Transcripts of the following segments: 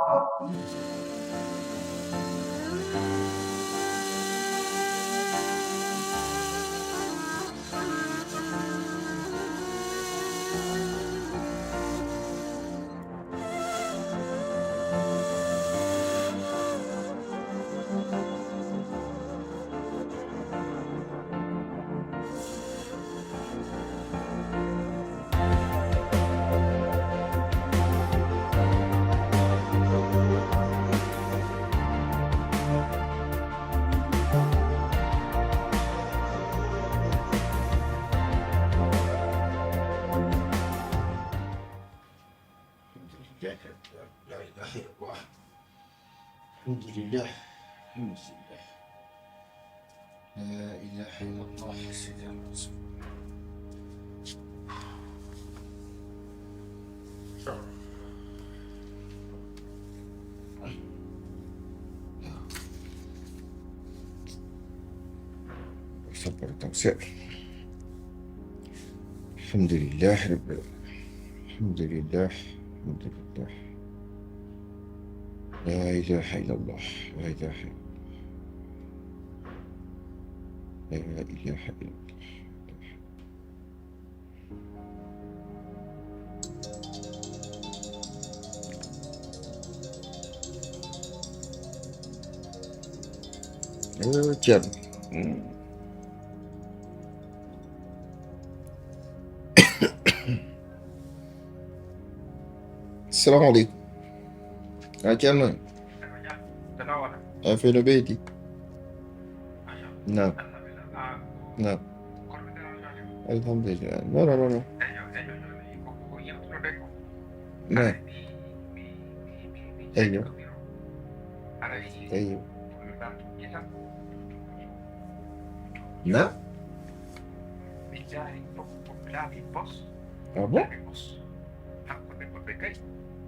لا إله إلا الله. الحمد لله. الحمد لله. لا إله إلا الله. سيدنا رسول الله. صبر وتوسع. الحمد لله رب العالمين. الحمد لله. الحمد لله. لا إله إلا الله. لا إله إلا الله. لا إله إلا الله. جل. السلام عليكم. أجل في بيتي. نعم نعم الحمد لله. لا لا لا نعم أيوه أيوه نعم. أبو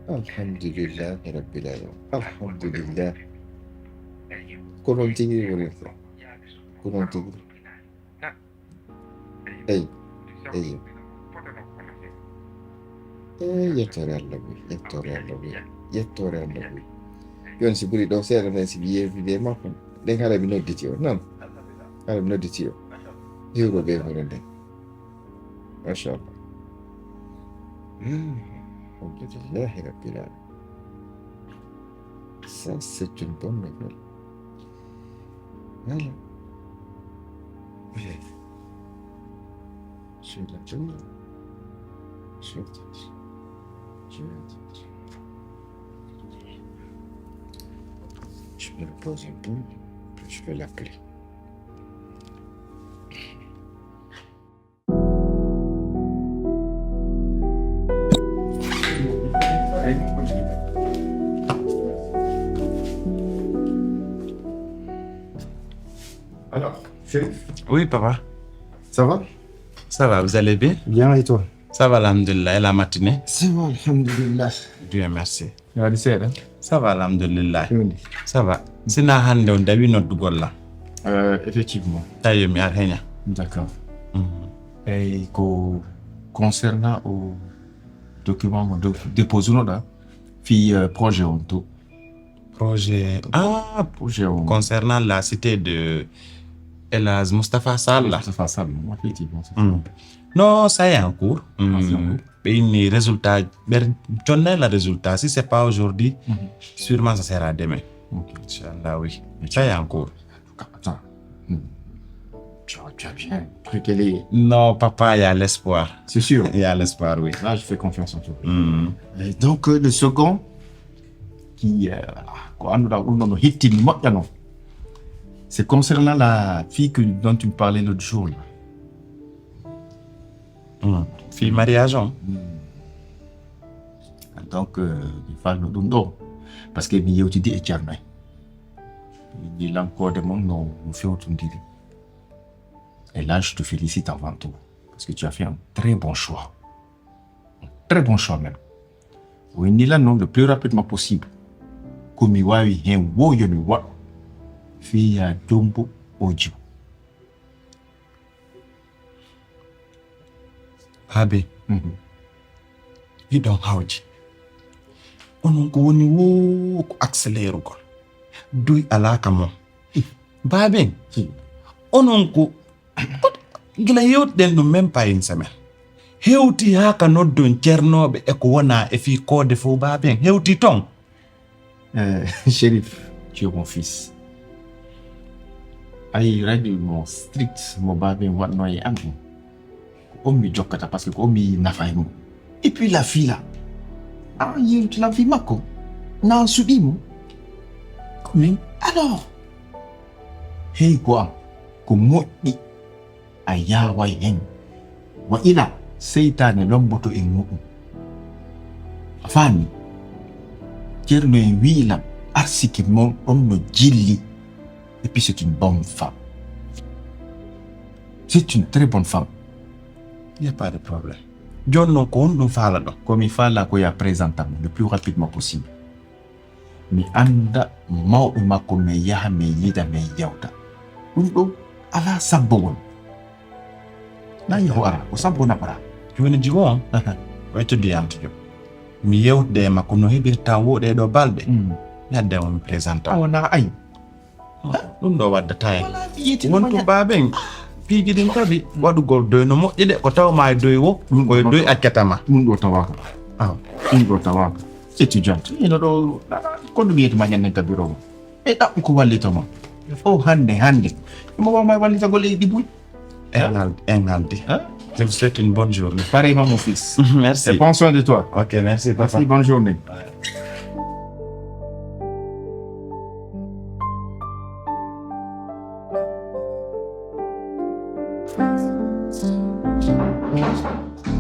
الحمد لله رب العالمين. الحمد لله. كلهم تيجي ورثة. كلهم تيجي. أي أي يتوري اللوي يتوري اللوي يتوري اللوي. يوم سبوري دوسير أنا سبيه في ما كن. لين هذا بنود ديتيو. نعم هذا بنود ديتيو. يورو بيهورن. ما شاء الله. الحمد لله رب العالمين. Ça, c'est une bonne nouvelle. Voilà. Oui. Je vais la journée. Je vais Je me repose un peu, puis je vais l'appeler. Alors, Chérif. Oui, papa. Ça va? Ça va, vous allez bien? Bien, et toi? Ça va, alhamdulillah. Et la matinée? Ça va, alhamdulillah. Dieu merci. Ça va, alhamdulillah. Ça va. Sina hande on dawi noddugol la. Effectivement. Tayo mi arhenya. D'accord. Et concernant au document déposé là, fi projet on tout. Projet on concernant la cité de Elhadj Moustapha Sall. Moustapha Sall, effectivement. Non, ça est en cours. Une résultat, le résultat, si c'est pas aujourd'hui, sûrement ça sera demain. Inch'Allah, oui. Ça est en cours. Attends. Tu as bien truqué. Non, papa, il y a l'espoir. C'est sûr. Il y a l'espoir, oui. Là, je fais confiance en toi. Et donc, le second, qui c'est concernant la fille dont tu me parlais l'autre jour. Fille mariage. Donc, il faut le don. Parce que il y a aussi des éternels. Il y a encore des monde nous fait autre chose. Et là, je te félicite avant tout. Parce que tu as fait un très bon choix. Un très bon choix même. Oui, il y a le plus rapidement possible. Comme il y a un beau yoni fille à Jumbo Ojo. Abi, you don't Hauji. onon ko woni wo ko accélérugol doy alaka mon baaben onon ko gila yewtɗen ɗum même pas une semaine hewti haa ka noddon ceernooɓe e ko wona e fii koode fof baaben hewti ton. Chérif, tu es mon fils. Ay radio mo strict mo baaben waɗno e an ko ommi jokkata parce que ko ommi nafa e mum. Et puis la fille là, tu la fille makko na suɓimo komin alors hey ko am ko moƴƴi a yaway hen wa ila seytane lomboto e muɗum a faami ceerno en wiilam arsike mon ɗon no jilli et puis c'est une bonne femme, c'est une très bonne femme. Il n'y a pas de problème. John non ko ɗum faala ɗon komi faala ko ya présentam le plus rapidement possible mi anda mawɓe makko mi yaha mi yida mi yewta ɗum ɗo ala sabbowol na yaho ara ko sabbo naɓara joni jigo on waytodiyamtijo mi yewtude e makko no heɓirta woɗe ɗo balɗe mi addemo mi présenta wona ay ɗum ɗo waddata en wonto baaben piiji ɗin kadi waɗugol doy no moƴƴi de ko tawma e doy wo koye doy accatama ɗum ɗo tawaka ɗum ɗo tawaka étudiante ino ɗo ko ɗum wiyetema ñannen ka bureau e ɗaɓɓu ko wallitoma o hande mo wawma wallitagol e ɗiɓuy en haldi. Je vous souhaite une bonne journée. Pareillement mon fils. Merci. Et prends soin de toi. Ok, merci papa. Merci, bonne journée.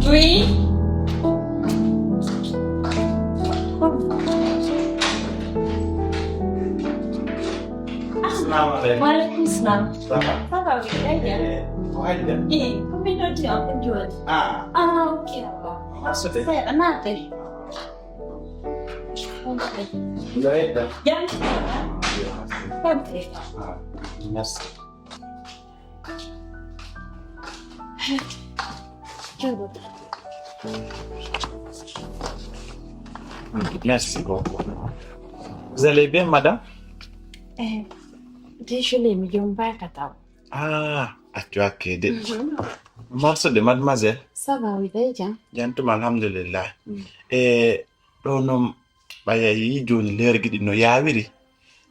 Oui. Waalaikum salam. Ça va, oui, très bien. Eh, combien de temps on peut jouer? Ok. C'est un autre. Bien. Merci. Merci beaucoup. Vous allez bien, madame? Désolé, mais je ne vais pas t'attendre. Tu as quitté. Merci de mademoiselle. Ça va, oui, déjà. Jantum alhamdulillah. Ɗo noon ɓaya yi joni lergi ɗi no yawiri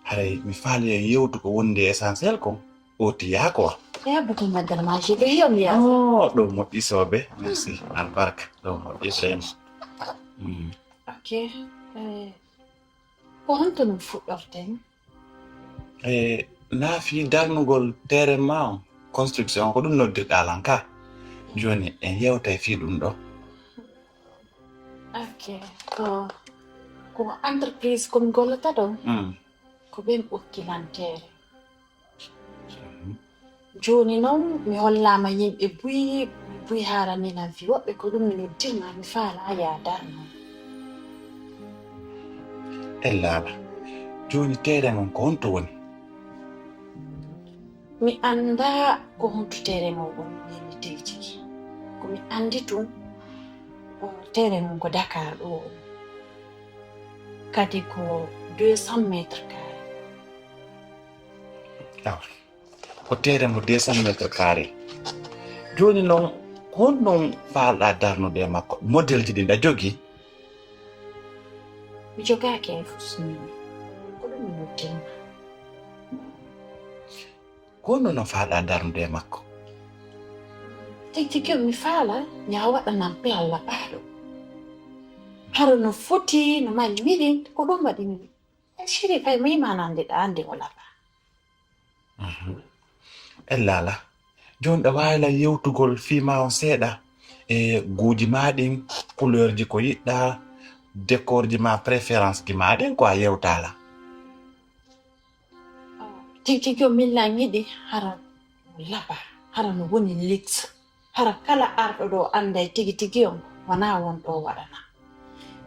haray mi faali e yewtu ko wonde essentiel ko oti yaako wa Beaucoup de madame, j'ai vu un lien. ɗo moƴƴi soɓe merci albarka ɗo moƴƴi seno Ok. Ko honto no fuɗɗorten? naafi darnugol terrain ma on construction ko ɗum noddirɗa lan ka joni en yewta e fi ɗum ɗo. Ok. Ko entreprise komi gollata ɗo ko ɓen ɓokkilantere. Joni noon mi hollama yimɓe buyi haranina wi woɓɓe ko ɗum mi noddirma mi faala ha yadarno. Ellaaɓa joni terrain on ko honto woni? Mi anda ko hontutere mo woni tigi tigi. Ko mi andi tum tere mon ko Dakar ɗo kadi ko 200 mètres carrés. Ko terrain mo 200 mètres carrés. Joni noon honnon faalɗa darnude e makko modèle ji ɗi ɗa jogii? Mi jogaaki e fusnimi ko ɗum mi noddirma. Ko honno no faalɗa darnude e makko? Tigi tigi mi faala ya waɗanan pelal laɓaɗo haro no foti no mari miɗin ko ɗum waɗimi siri kay mi yima nande ɗa ande o laɓa. Ellala joni ɗa wawila yewtugol fima on seeɗa e guuji maɗin couleur ji ko yiɗɗa décor ji ma préférence ji maɗin ko a yewtala? Tigi tigi min yiɗi hara laɓa hara no woni luxe hara kala arɗo ɗo anda tigi tigi on wona won ɗo waɗana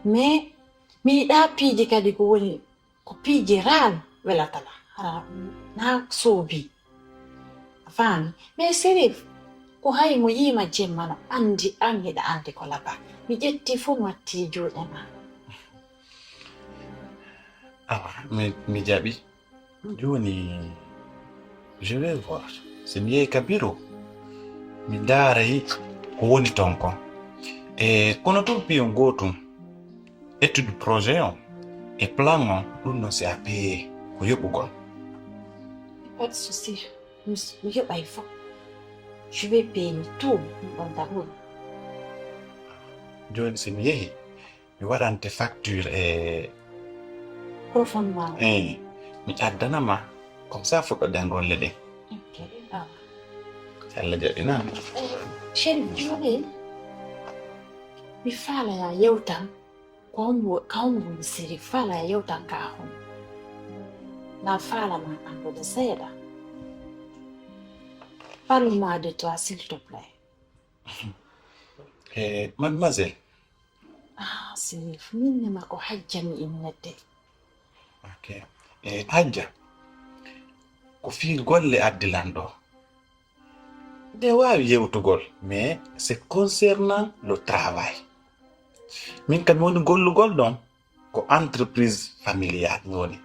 mais mi yiɗa piiji kadi ko woni ko piiji ral welatala hara na soobi faami mais sérif ko hay mo yima jemma no andi an yiɗa andi ko laɓa mi ƴetti fuu mi watti juuɗe ma. mi jaɓi. Joni, je vais voir. C'est mieux Kabiro. Mi daaray ko woni ton kon. E kono to piyon gotum étude projet on e plan on ɗum no c'est à payer ko yoɓugol. Pas de souci. Monsieur Baïfo, je vais payer tout dans ta route. Joni so mi yehi mi waɗante facture e Profondément. mi addanama comme ça fuɗɗoɗen golle ɗen. Ok. Ah. Allah jaɓina. Chéri, joni mi faala ya yewtan kawmbo siri faala ya yewtan ka hon. Na faala ma andude seeɗa. Parle-moi de toi, s'il te plaît. Mademoiselle. Ah, Sirif, min nema ko hajjami innete. Ok. Hajja ko fii golle addilan ɗo. Nde waawi yewtugol, mais c'est concernant le travail. Min kam mi woni gollugol ɗon ko entreprise familiale mi woni.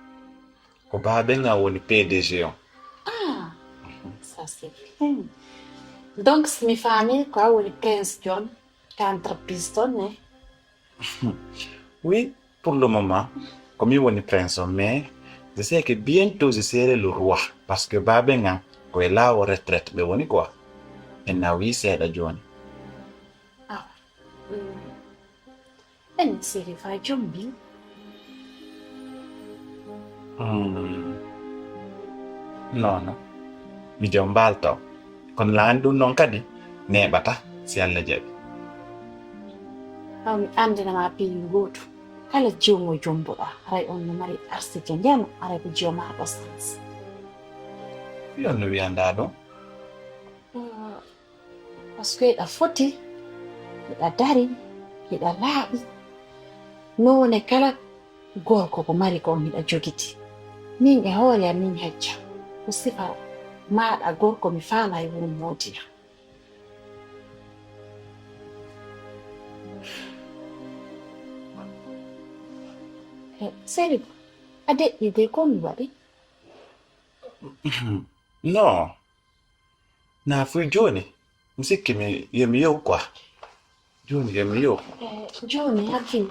Ko baaben am woni PDG on. Ah, ça c'est bien. Donc, c'est mes familles, quoi, ou les Prince John, qui entreprise donne. Oui, pour le moment, comme il woni prince on, mais je sais que bientôt je serai le roi parce que baaben am ko e laawo retraite ɓe woni quoi. En a wi seeɗa joni. Ah, en Sirif, a jombi. Non, mi jom mbalto kono laani ɗum noon kadi neeɓata si Allah jaɓi. Mi andinama piyu goto kala jewmo jombuɗa haray on no mari arsike ndema aray ko jewmaɗo sans. Yon no wiyanda ɗum. Par ce que yiɗa foti yiɗa dari yiɗa laaɓi none kala gorko ko mari ko miɗa jogiti min e hoore am min hecca ko sifa maɗa gorko mi faala e wuro moodiya. Seri a deƴƴi de ko mi waɗi. Non, na fuy joni mi sikki yomi yow quoi. Joni yomi yow. Joni hakkille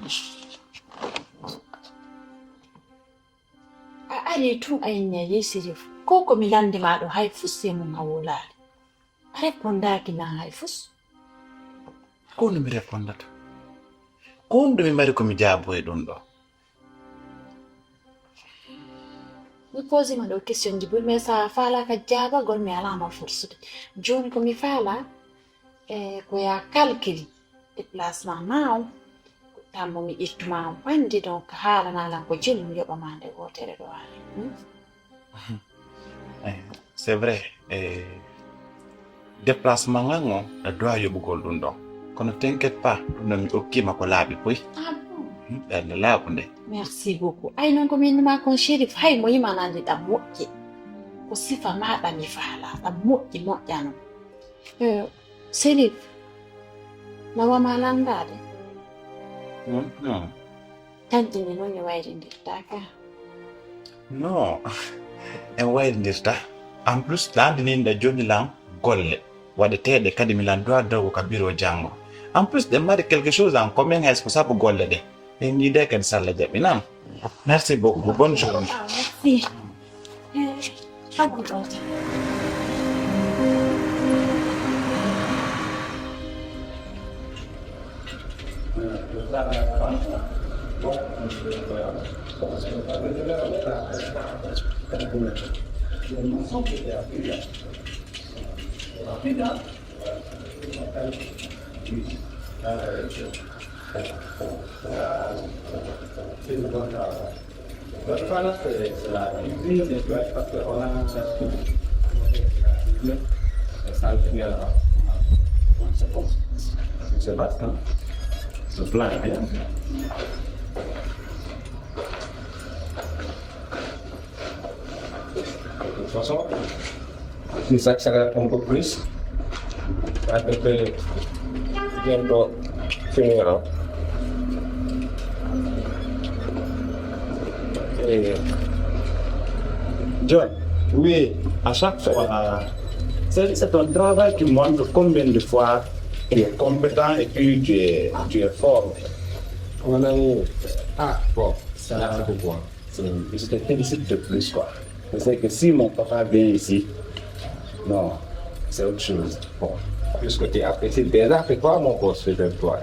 a ari tun a yiñayi Sirif ko komi landima ɗo hay fus e mum a wolaali a répondaki nan hay fus. Ko no mi répondata ko ɗum mi mari komi jaabo e ɗum ɗo. Mi posima ɗo question ji buri mais sa faalaka jaabagol mi alama forsude joni komi faala ko ya calcule déplacement ma o tammo mi ƴettuma on wandi donc haalanalan ko jeni mi yoɓama nde wotere ɗo ari. C'est vrai déplacement ngan o e dowa yoɓugol ɗum ɗon kono t'inquiète pas ɗum ɗon mi okkima ko laaɓi poy. Ah bon? ɓernde laaɓu nde. Merci beaucoup. Ay noon ko min ma kon Chérif hay mo yimanande ɗam moƴƴi ko sifa maɗa mi faala ɗam moƴƴi moƴƴano. Chérif nawama landade Non. tantini noon mi wayrindirtaka. Non, en wayrindirta en plus landiniɗe joni lam golle waɗeteɗe kadi mi landowa dow ko bureau janggo en plus ɗe mari quelque chose en commun hay ko sabu golle ɗe en yiide kadi so Allah jaɓinama. Merci beaucoup, bonne journée. Ah, merci. Hadi ɗote. De toute façon, si ça s'arrête un peu plus, à peu près bientôt finir. Ok. John, oui, à chaque fois, c'est un travail qui montre combien de fois tu es compétent et puis tu es fort. Mon ami, bon, ça là, c'est pour moi. Je te félicite de plus, quoi. Je sais que si mon papa vient ici, non, c'est autre chose. Bon, puisque tu apprécies déjà, fais quoi mon boss fait de toi?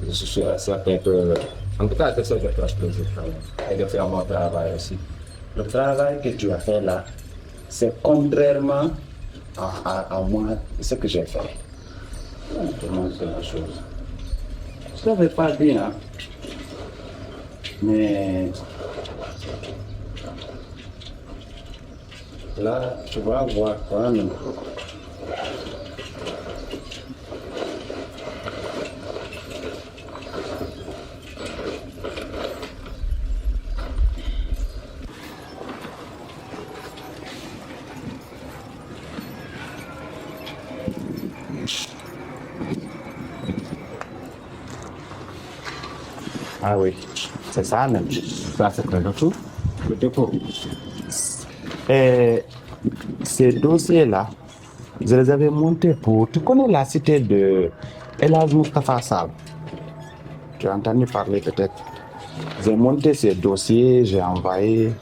Je suis sûr et certain que, en tout cas, c'est ça que je fais plaisir et de faire mon travail aussi. Le travail que tu as fait là, c'est contrairement à moi, ce que j'ai fait. Vraiment, c'est la chose. Je ne savais pas dire, hein. Mais là, tu vas voir quand même. Ah oui, c'est ça même. Ça, c'est le tout. Le dépôt. Et ces dossiers-là, je les avais montés pour... Tu connais la cité de El Hadj Moustapha Sall? Tu as entendu parler peut-être. J'ai monté ces dossiers, j'ai envoyé.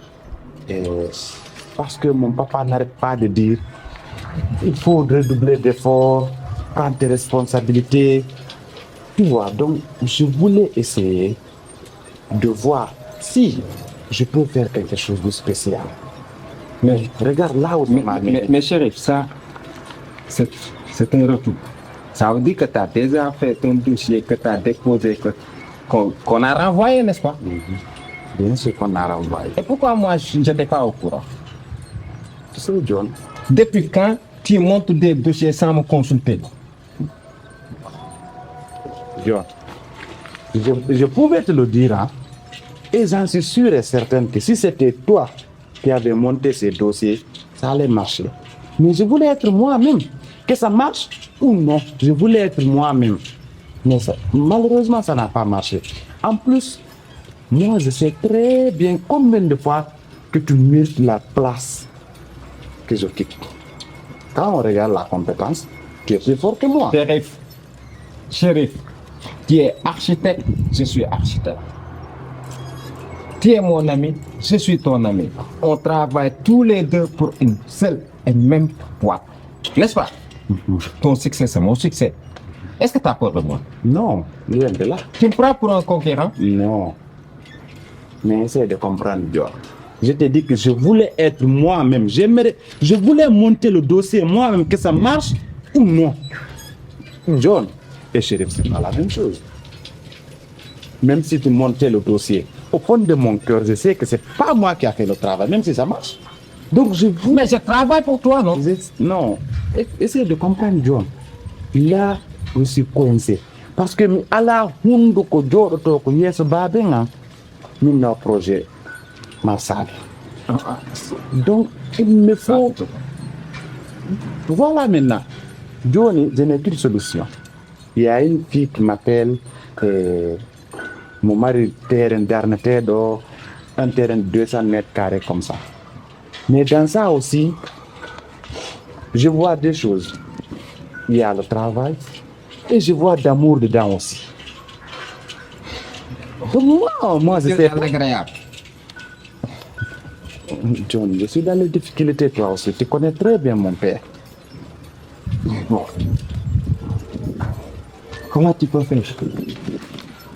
Et parce que mon papa n'arrête pas de dire il faut redoubler d'efforts, prendre tes responsabilités. Tu vois, donc je voulais essayer de voir si je peux faire quelque chose de spécial. Mais regarde là où tu m'as mis. Mais chérie, ça, c'est un retour. Ça veut dire que tu as déjà fait ton dossier, que tu as déposé, qu'on a renvoyé, n'est-ce pas? Bien sûr qu'on a renvoyé. Et pourquoi moi, je n'étais pas au courant? Tu sais, John, Depuis quand tu montes des dossiers sans me consulter? John, je pouvais te le dire, hein, et j'en suis sûr et certain que si c'était toi qui avais monté ces dossiers, ça allait marcher. Mais je voulais être moi-même. Que ça marche ou non, je voulais être moi-même. Mais malheureusement, ça n'a pas marché. En plus, moi, je sais très bien combien de fois que tu mérites la place que j'occupe. Quand on regarde la compétence, tu es plus fort que moi. Chérif, tu es architecte, je suis architecte. Tu es mon ami, je suis ton ami. On travaille tous les deux pour une seule et même boîte. N'est-ce pas? Ton succès, c'est mon succès. Est-ce que tu as peur de moi? Non, loin de là. Tu me prends pour un conquérant? Non. Mais essaie de comprendre, John. Je te dis que je voulais être moi-même. Je voulais monter le dossier moi-même, que ça marche ou non. John et Chérif, c'est pas la même chose. Même si tu montais le dossier, au fond de mon cœur, je sais que c'est pas moi qui a fait le travail, même si ça marche. Donc je voulais... Mais je travaille pour toi, non? Non. Essaie de comprendre, John. Là, je suis coincé. Parce que à la hundu ko joɗoto ko yeeso baaben an min no projet Marsal. Donc il me faut... Voilà maintenant. Johnny, je n'ai qu'une solution. Il y a une fille qui m'appelle, mon mari terrain d'Arnetedo, un terrain de 200 mètres carrés comme ça. Mais dans ça aussi, je vois deux choses. Il y a le travail et je vois d'amour dedans aussi. Moi je sais. Agréable. John, je suis dans les difficultés toi aussi. Tu connais très bien mon père. Bon. Comment tu peux faire?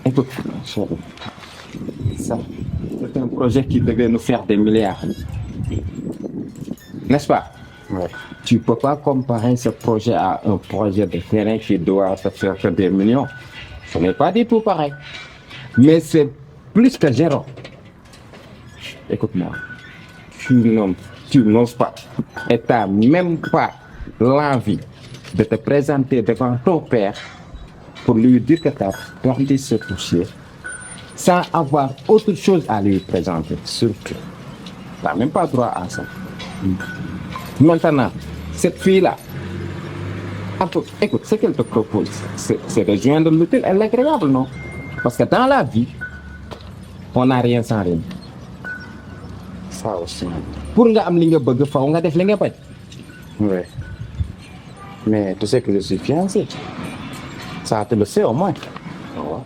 Écoute, ça, c'est un projet qui devait nous faire des milliards. N'est-ce pas? Ouais. Tu ne peux pas comparer ce projet à un projet de terrain qui doit se faire que des millions. Ce n'est pas du tout pareil. Mais c'est plus que zéro. Écoute-moi. Tu n'oses pas. Et tu n'as même pas l'envie de te présenter devant ton père pour lui dire que tu as porté ce dossier sans avoir autre chose à lui présenter. Surtout. Tu n'as même pas droit à ça. Maintenant, cette fille-là, écoute, ce qu'elle te propose, c'est de joindre l'utile et l'agréable, non? Parce que dans la vie, on n'a rien sans rien. ça aussi. Pour nga am li nga bëgg faaw nga def li nga bañ. Oui. Mais tu sais que je suis fiancé. Ça, tu le sais au moins. Ouais.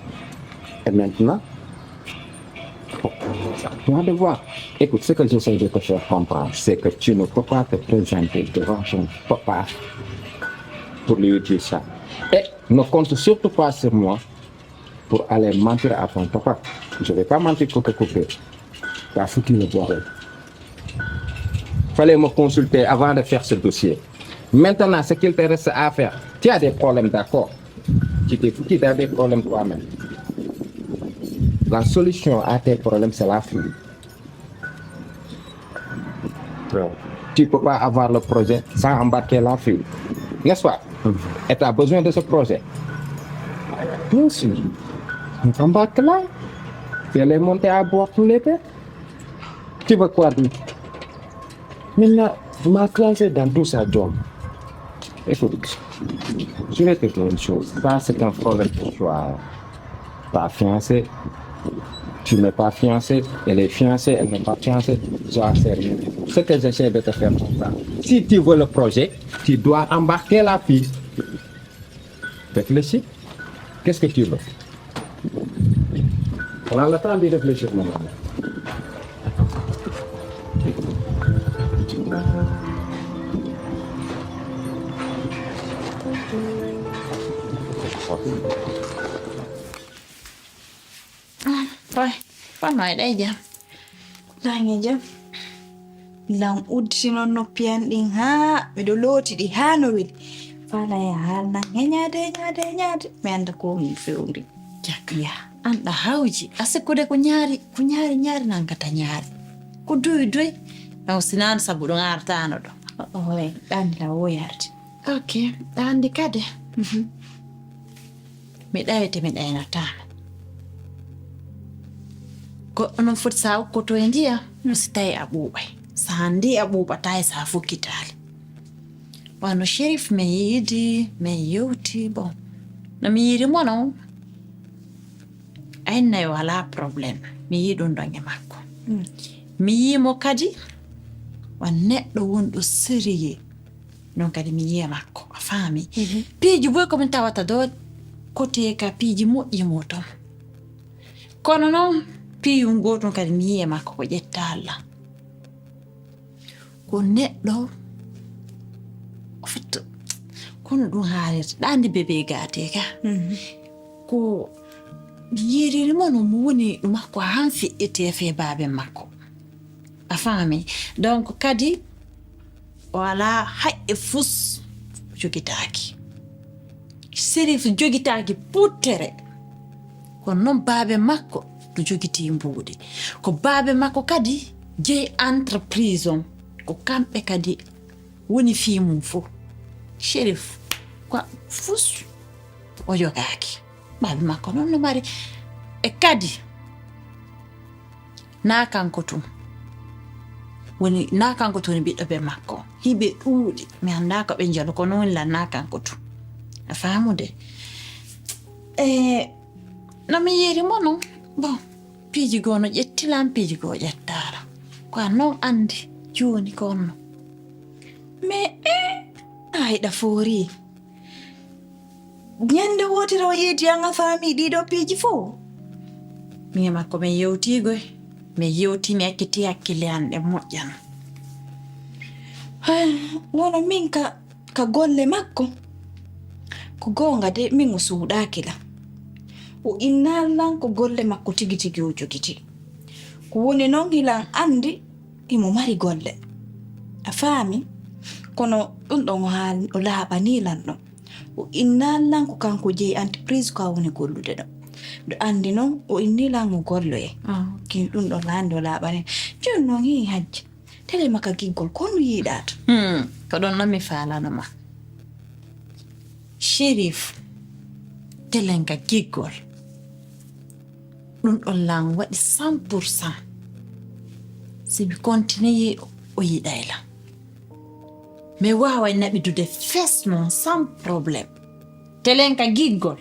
Et maintenant, tu vas devoir. Écoute, ce que j'essaie de te faire comprendre, c'est que tu ne peux pas te présenter devant ton papa pour lui dire ça. Et ne compte surtout pas sur moi pour aller mentir à ton papa. Je ne vais pas mentir pour te couper. Tu as foutu le bordel. Fallait me consulter avant de faire ce dossier. Maintenant, ce qu'il te reste à faire, tu as des problèmes, d'accord? Tu t'es foutu dans des problèmes toi-même. La solution à tes problèmes, c'est la fuite. Tu ne peux pas avoir le projet sans embarquer la fuite. N'est-ce pas? Et tu as besoin de ce projet. Bien sûr. On embarque là. Tu allais monter à bord tout l'été. Tu veux quoi dire? Maintenant, vous m'avez classé dans tout ça, John. Écoute, je vais te dire une chose. Ça, c'est un problème pour toi. Ta fiancée, tu n'es pas fiancé, elle est fiancée, elle n'est pas fiancée, ça sert rien. Ce que j'essaie de te faire comprendre. Si tu veux le projet, tu dois embarquer la fille. Réfléchis. Qu'est-ce que tu veux? On a le temps de réfléchir maintenant. Rồi, có nói đây giờ. Là nghe chứ. Lòng udsi no no pian ding ha, me do loti di ha no wil. Fa la ya na nyade. Me anda ko mi fiundi. Jakia, anda hauji. Ase kude kunyari nang kata nyari. Kudui. Na usinan sabu dong artano do. Oh, dan la woyarti. Okay, dan dikade. Me dai na tana. Ko non futsa ko to endia musitai abubai sandi abuba tai sa fukitali wano sheriff meyuti bon na miyiri mono ayna wala problem mi yidon donge makko mi yimo kadi wan neddo wondo sérieux non kadi mi yiya makko afami piji boy ko min tawata do côté ka piji mo yimoto kono non piyum goto kadi mi yiya makko ko ƴetta Allah ko neɗɗo ofit kono ɗum haalirta ɗandi bébé gate ka ko yiriri mo no mo woni makko han fi'ete fe baabe makko a faami donc kadi wala haƴƴe fus jogitaaki sérif jogitaaki puttere ko non baabe makko to jogiti mbuuɗi ko baabe makko kadi jeyi entreprise on ko kamɓe kadi woni fii mum fof shérif ko fus o jogaaki baabe makko noon no mari e kadi na kanko tun woni ɓiɗɗo ɓe makko hiɓe ɗuuɗi mi annda ko ɓe jalu ko noon la na kanko tun a faamude no mi yeri mo non bon piiji goo no ƴettilam piiji goo ƴettara ko a non andi joni ko onno mais a yiɗa foori ñande wotira o yeedi an a faami ɗiɗo piiji fof min makko min yewtigoy mi yewti mi ekkiti hakkille an ɗe moƴƴan wono min ka golle makko ko goonga de min o suuɗaaki la o innallan ko golle makko tigi o jogiti ko woni noon hilan andi imo mari golle a faami kono ɗum ɗon o laaɓanilan ɗon o innallan ko kanko jeyi entreprise ko a woni gollude ɗo ɗo andi noon o innilan o gollo kin ɗum ɗon laandi o laaɓani joni noon hi hajja tele makka giggol kono yiɗato ko ɗon noon mi faalanoma shérif telenka giggol ɗum ɗon lan waɗi 100% si mi continue o yiɗayla mi waaway naɓidude fes noon sans probléme telenka giggol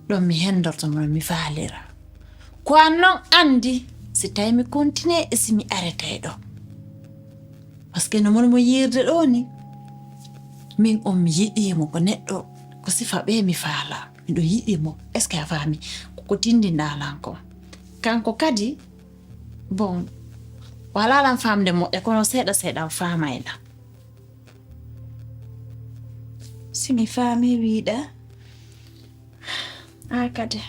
ɗon mi hendorto mon mi faalira ko an noon andi si tawi mi continue e si mi arrêtay ɗo par ce que no mon mo yirde ɗo ni min on mi yiɗimo ko neɗɗo ko sifa ɓe mi faala miɗo yiɗimo est ce que a faami koko tindinɗalan ko kanko kadi bon walalan famde moƴƴa kono seeɗa seeɗa famayla si mi faami wiiɗa kadi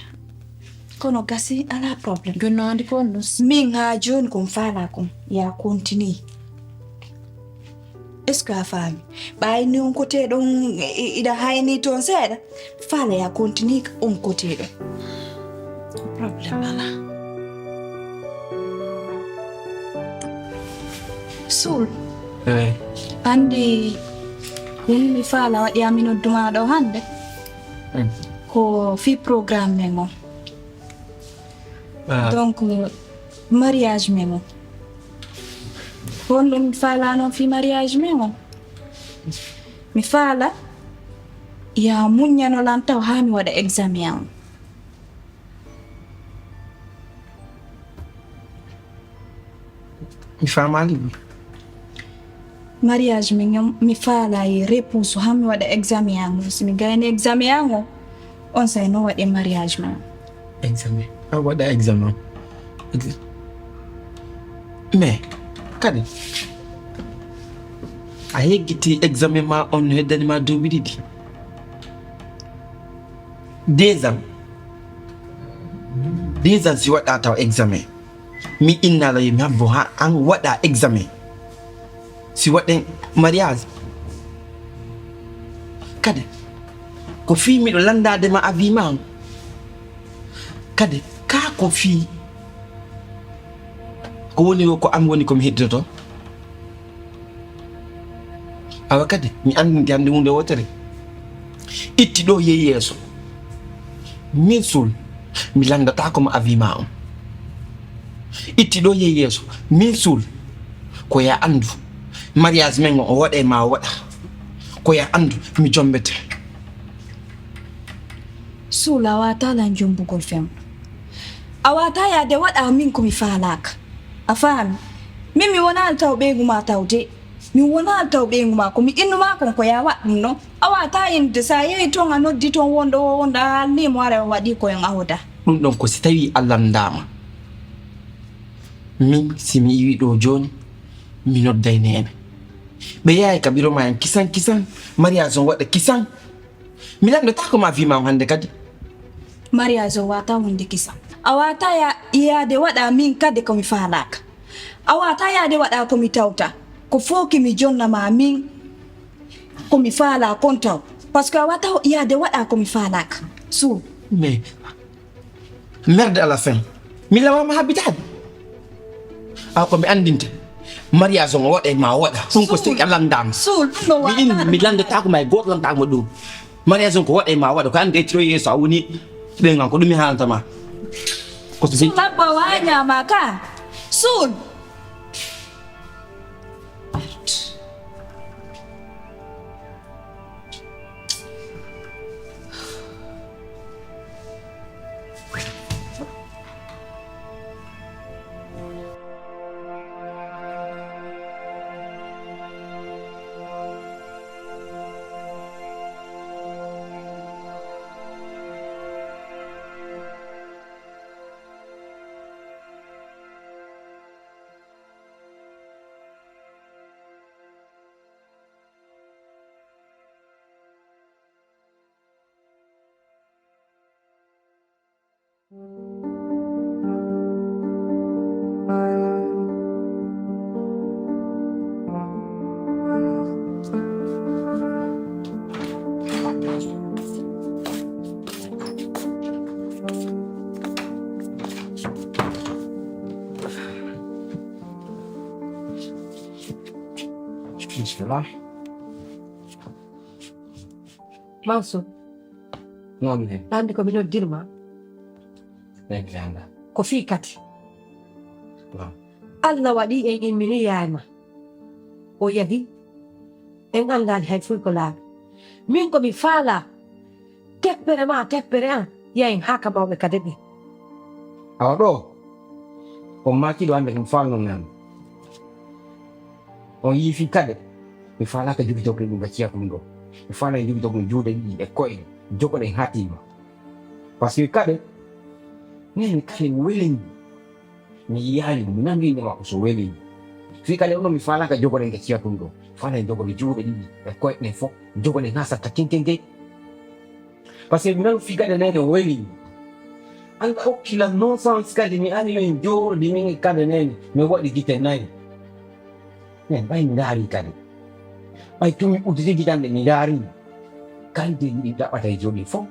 kono gasi ala probléme jonnodi ko ɗum min ha joni kom faala kom ya continue est ce que a faami ɓayi ni on côté ɗon iɗa hayni toon seeɗa faala ya continue on côté ɗon probléme ala suul andi min mi faala waɗiyami nodduma ɗo hande ko fi programme men on donc mariage men on honɗum mi faala noon fi mariage men on mi faala ya muññanolan taw ha mi waɗa examen on mi famali mariage men mi faala e réponse ha mi waɗa examen an si mi gayni examen an on say no waɗe mariage men examen a waɗa examen mais kadi a yeggiti examen ma on no heddanima duuɓi ɗiɗi 2 ans 2 ans si waɗa taw examen mi innala yo mi habbo ha an waɗa examen si waɗen mariage kadi ko fi miɗo landadema a wima kadi ka ko fi ko woni ko am woni komi heddoto awa kadi mi andinti hande hunde wotere itti ɗo yehi yeeso min sul mi landata komo a wima on itti ɗo yehi yeeso min sul ko ya andu mariage men o waɗe ma waɗa ko ya andu mi jombete suul a watalan jombugol fem a wata yade waɗa min komi faalaka a faami min mi wonani taw ɓeygu ma tawde mi wonani taw ɓeygu ma komi innuma kon ko ya waɗ ɗum noon a wata inde sa yehi toon a noddi toon wonɗo o wonɗo a haalnimo ara o waɗi koyon awda ɗum ɗon ko si tawi allah ndama min simi iwi ɗo joni mi nodday nene ɓe yahay ka ɓiro ma en kisan mariage on waɗa kisan mi landata ko ma wima o hande kadi mariage o wata wonde kisa a wata yade waɗa min kadi komi faalaka a wata yade waɗa komi tawta ko foki mi jonnama min komi faala kon taw par ce que a wata yade waɗa komi faalaka suul mais merde à la fin mi lamama habitade aw ko mi andinte mariage on waɗe ma waɗa ɗum ko so allah ndama suul ɗum mi inni mi landata ko may goto landama ɗum mariage on ko waɗe ma waɗa ko ande tiro yeeso a woni ɓeygan ko ɗum mi haalantama ko so labba wañama ka suul Bismillah. Mansour, Non ne. andi ko mino dirma Nek janda. ko fi kati Waaw. Allah waɗi en immini yayma o yahi en andani hay fuy ko laaɓi min komi faala teppere an yahen ha ka mawɓe kadi ɓe Awa ɗo Kung makiluan ng falo nan. Kung ifikade, mi fala ka jubi jokin nga chia kundo. Mi fala jubi jokin jude ni e koi, joko den hati ma. Pasi kade, ni kin willing. Ni yali mi nangi ni ko so willing. Fikale ono mi fala ka joko den nga chia kundo. Fala joko ni jude ni e koi ne fo, joko den hasa ta king. Pasi mi nang fikade ne willing. Ang kila no sounds kade ni ani yung joro di mi kade ne me what di kita nai. Nen bai ndari kade. Bai tu uti kita ni ndari. Kan di tidak pada jodi fo.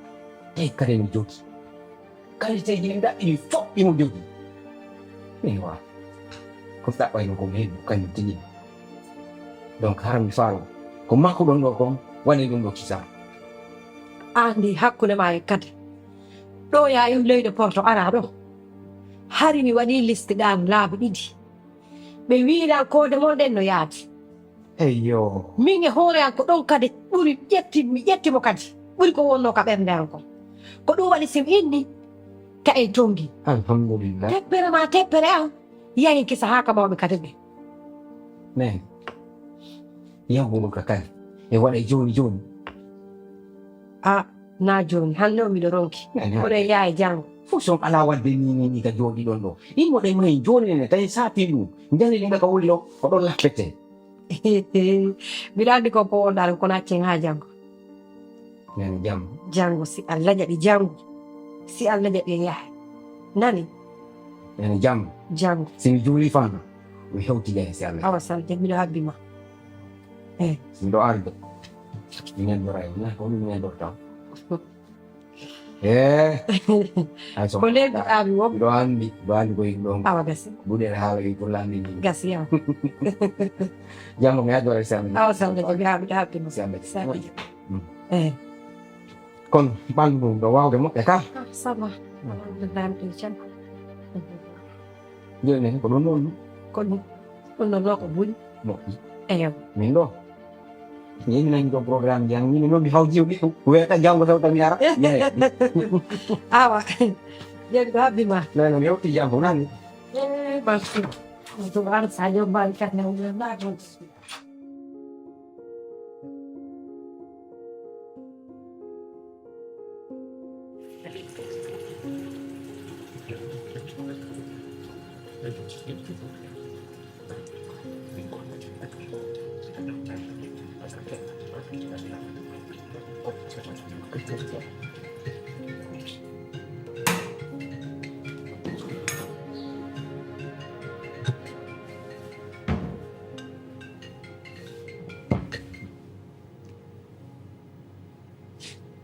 Kade ni jodi. Kan di tidak ini fo imu jodi. Ni wa. Ko tak bai no ko me kan ti. Donc haram faro. Ko mako don ko wani don kisa. Andi hakkule ma kadi ɗo ya im leydi porto ara ɗo hari mi waɗi listiɗam laabi ɗiɗi ɓe wiiɗa kode mon ɗen no yaadi Eyo. min e hoore an ko ɗon kadi ɓuri mi ƴettimo kadi ɓuri ko wonno ka ɓernde an ko ɗum waɗi sim inni ta en tongi Alhamdulillah. teppere an yahi kisa ha ka mawɓe kadi ɓe Men. Yang bulu kakak. E waɗa joni. a na joni hande o miɗo ronki oɗon yaha e janngo Fuson ala wadde ni ka jodi ɗon ɗo. In waɗa mai joni ne tawi sati ɗum. Jani ɗum ka wuli ɗo ko ɗon lappete. mbiɗa andi ko powonɗa kono accen ha janngo Nani jam. janngo si allah jaɓi janngo si allah jaɓi en yaha nani Nani jam. janngo Simi juli fana. Mi hewti jahe si Allah. awa salde miɗo habbima Simi ɗo arde. Minen ɗo rayu. Na ko minen ɗo taw. Ay so. ko leydi ɗaami wom Ɗo andi ko ɗon. awa gasi Buɗe haala ko landi ni. gasi yaw Jango mi adore si Allah. awa salde jaɓi ha miɗo habbima Si Allah. sabi Kon bandu ɗo wawde moƴƴe ka. sama alhamdulillah miɗo jam Joni ko ɗon ɗon. kono ɗum noon ɗo ko ɓuri Moƴƴi. eyo Min ɗo. Yini nani ɗo programme jang yini noon mi hawji ɗum wiyata jango taw tan mi ara. awa ƴeewi ɗo habbima Nani mi hewti jango nani. barki ɗum an sadio mbali kat ne wiyama ɗon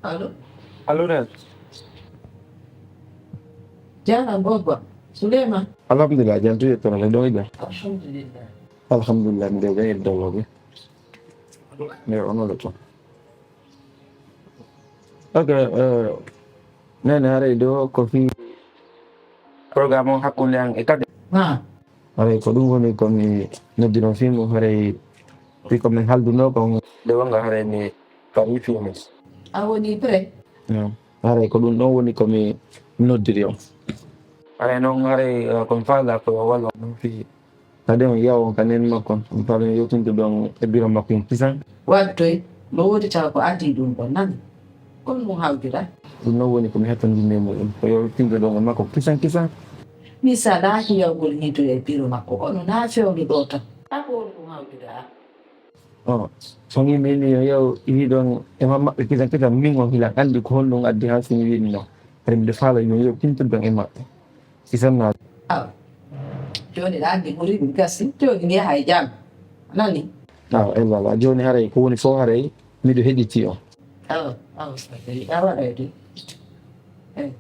Halo, Halo Nen. jangan boba. Suleiman. Alhamdulillah jangan tuh itu nang doi dah. Alhamdulillah. Alhamdulillah dia gaya dolo ge. Ne ono lo to. Oke, Nen hari do kopi program hakun yang ekat. Nah, Hari ko dum ni ko ni nodino film hari pi ko men hal duno ko dewa nga hari ni kami films. awoni pre. Ya. Hari ko dum no woni ko mi nodiri on. Hari non hari kon fala ko wala no fi. Tade on yawo kanen makon on fala yo tuntu don e biro makon pisan. Wattoy, mo wodi tawa ko addi ɗum ɗon nani. Kono mo hawdira. Ɗum noon woni komi hettondinde muɗum ko yo timɓe ɗon makko kisan Mi saɗaki yawgol hito e biro makko kono na fewni ɗo tan. Ako woni ko hawdira. so yimɓe ni yo yew wi ɗon ema maɓɓe kisan min on hila andi ko honɗum addi ha simi wiɗi no kadi mbiɗa faala yo yew tintoɗon e maɓɓe kisanna Aw. Joni ɗa andi ɓuri ɗum gasi. Joni mi yaha e jam. Nani? wala joni haray ko woni fof haray miɗo heɗiti on Awa, waɗayde. Eyi.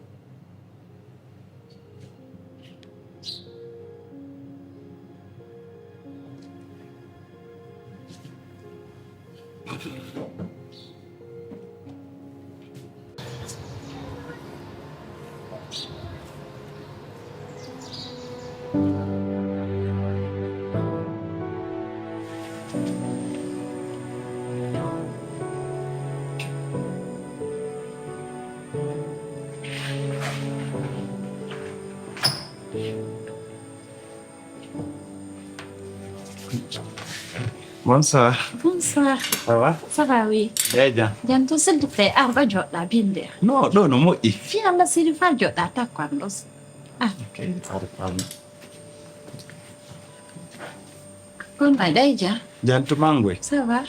Bonsoir. Bonsoir. Ça va? Ça va, oui. Eh bien. Janto, s'il te plaît, arba jotɗa binde. Non, non, non, moi. Fi Allah siri fa jotɗa takwanɗos. Ah, kon mbaɗayja. Janto mango. Ça va.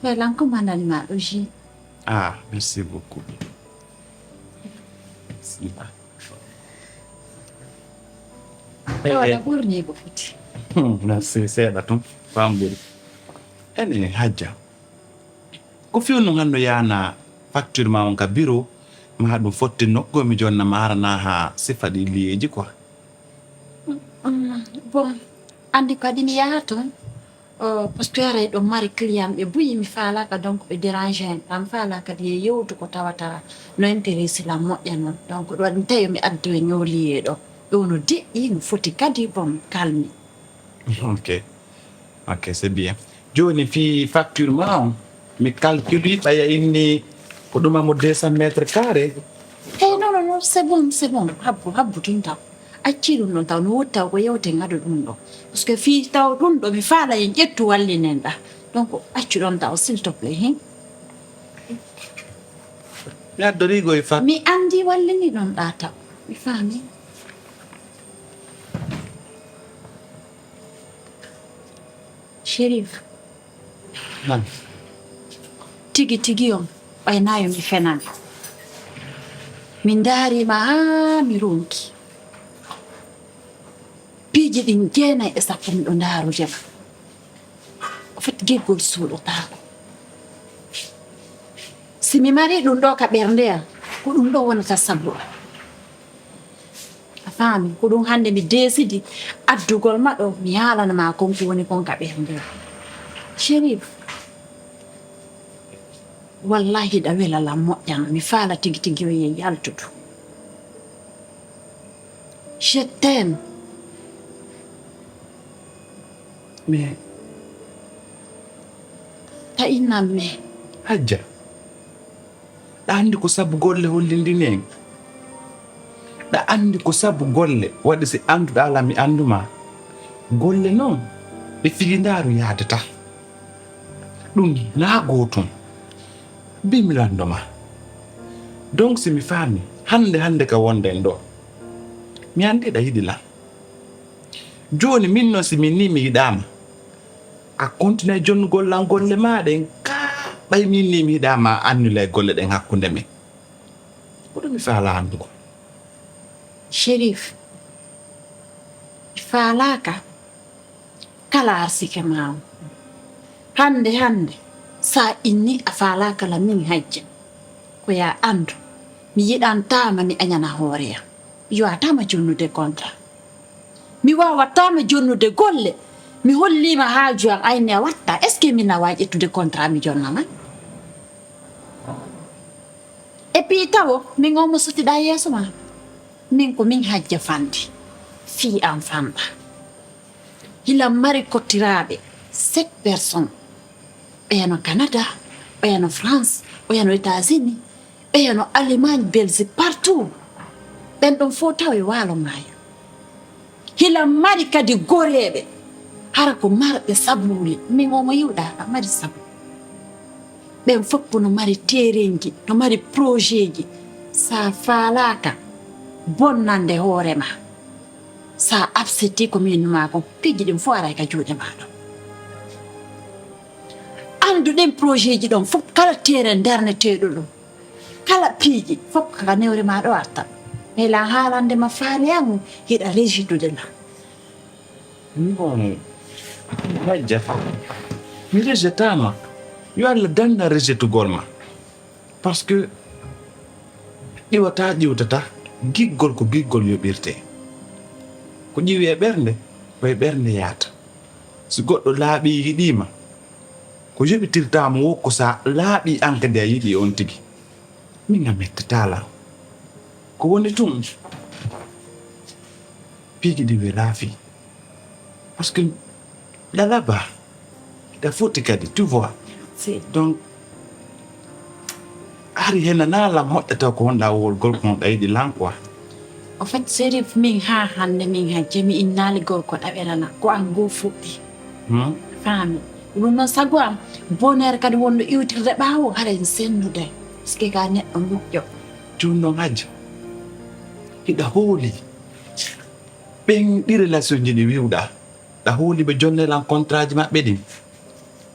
Welan ko mandanima ɗo ji. Ah, merci beaucoup. Merci. Waɗa ɓurni ko foti. Merci, seeɗa tum famɓuri. Ene hajja ko fiwno ganno yana facture ma on ka bureau ma ɗum fotti nokkomi jonna ma arana ha sifa ɗi liyeji quoi. Bon, andi ko adi mi yaha toon parce que ara ɗo mari client ɓe buyi mi falaka donc ɓe dérange en am fala kadi e yewtu ko tawata no intéressé la moƴƴa noon donc ɗo waɗi tawi mi addu e ñowliye ɗo ɗo no deƴƴi no foti kadi bon calmi. Ok, ok, c'est bien. Joni fi facture ma on mi calcule ɓaya inni ko ɗuma mo 200 mètres carré. Non, c'est bon. Habbu tun taw. Acci ɗum ɗon taw no woodi taw ko yewte ngaɗo ɗum ɗo. Par ce que fii taw ɗum ɗo mi faala en ƴettu wallinen ɗa. Donc accu ɗon taw s'il te plaît hen. Mi addorigo e facture. Mi andi wallini ɗon ɗa taw. Mi faami. Chérif. Nan. Tigi on ɓaynayo mi fenami. Min daarima haa mi ronki. Piiji ɗin 9 miɗo ndaaruje ma. O fait geggol suuɗotaako. Si mi mari ɗum ɗo ka ɓernde am ko ɗum ɗo wonata sabu am. A faami ko ɗum hannde mi deesidi addugol ma ɗo mi haalanama konko woni kon ka ɓernde am. Chérif, wallahi ɗa welalam moƴƴan mi faala tigi o ye yaltudu. Je t'aime. Mais Ta innam me. hajja ɗa andi ko sabu golle hollindini en ɗa andi ko sabu golle waɗi si anduɗa ala mi anduma golle noon ɓe figindaru yadata ɗum na gotum bimi landoma donc si mi faami hande ka wonden ɗo mi andi ɗa yiɗi lan joni min noon si min ni mi yiɗama a continue jonnugol lan golle maɗen ka ɓay min ni mi yiɗama annule golle ɗen hakkunde men koɗo mi faala andugo. Chérif, mi faalaka kala arsike mawo. Hande sa inni a faalaka la min hajja ko ya andu mi yiɗantama mi añana hooreya mi yowatama jonnude contrat mi wawatama jonnude golle mi hollima haaju an ayne a watta est ce que min awa ƴettude contrat mi jonnama et puis tawo min omo sotiɗa yeeso ma min ko min hajja fandi fii an famɗa hila mari kottiraɓe 7 personnes ɓeyano Canada ɓeyano France ɓeyano États-Unis ɓeyano Allemagne Belgique partout ɓen ɗon fo taw e waalo maayo hila mari kadi goreɓe hara ko marɓe sabuli min omo yiwɗa mari sabu ɓen fof no mari terenji no mari projet ji sa faalaka bonnande hoorema sa abseti ko minuma ko piji ɗin fo aray ka juuɗe maɗo anduɗen projet ji ɗon fof kala tere nderneteɗo ɗum kala piiji fof kaka newre maɗo arta mais la haalande ma faale an hiɗa régidude la Bon, hajja mi rejetama yo Allah danna rejetugol ma par ce que ƴiwtata giggol ko giggol yoɓirte ko ƴiwi e ɓernde koye ɓernde yaata si goɗɗo laaɓi yiɗima ko yoɓitirtamo wokko sa laaɓi an kadi a yiɗi on tigi min a mettatala ko woni tun piiji ɗi welaafi parce que là-bas da foti kadi tu vois donc ari henanala moƴƴata ko wonɗa wolgol ko wonɗa yiɗi lan quoi. En fait, Chérif min ha hande min hajja mi innali gorko ɗaɓerana ko an go fuɗɗi faami ɗum noon sago am bonere kadi wonno iwtirde ɓaawo haren sennude sike ka neɗɗo moƴƴo joni noon hajja hiɗa hooli ɓen ɗi relation ji ɗi wiwɗa ɗa hooli ɓe jonnelan contrat ji maɓɓe ɗin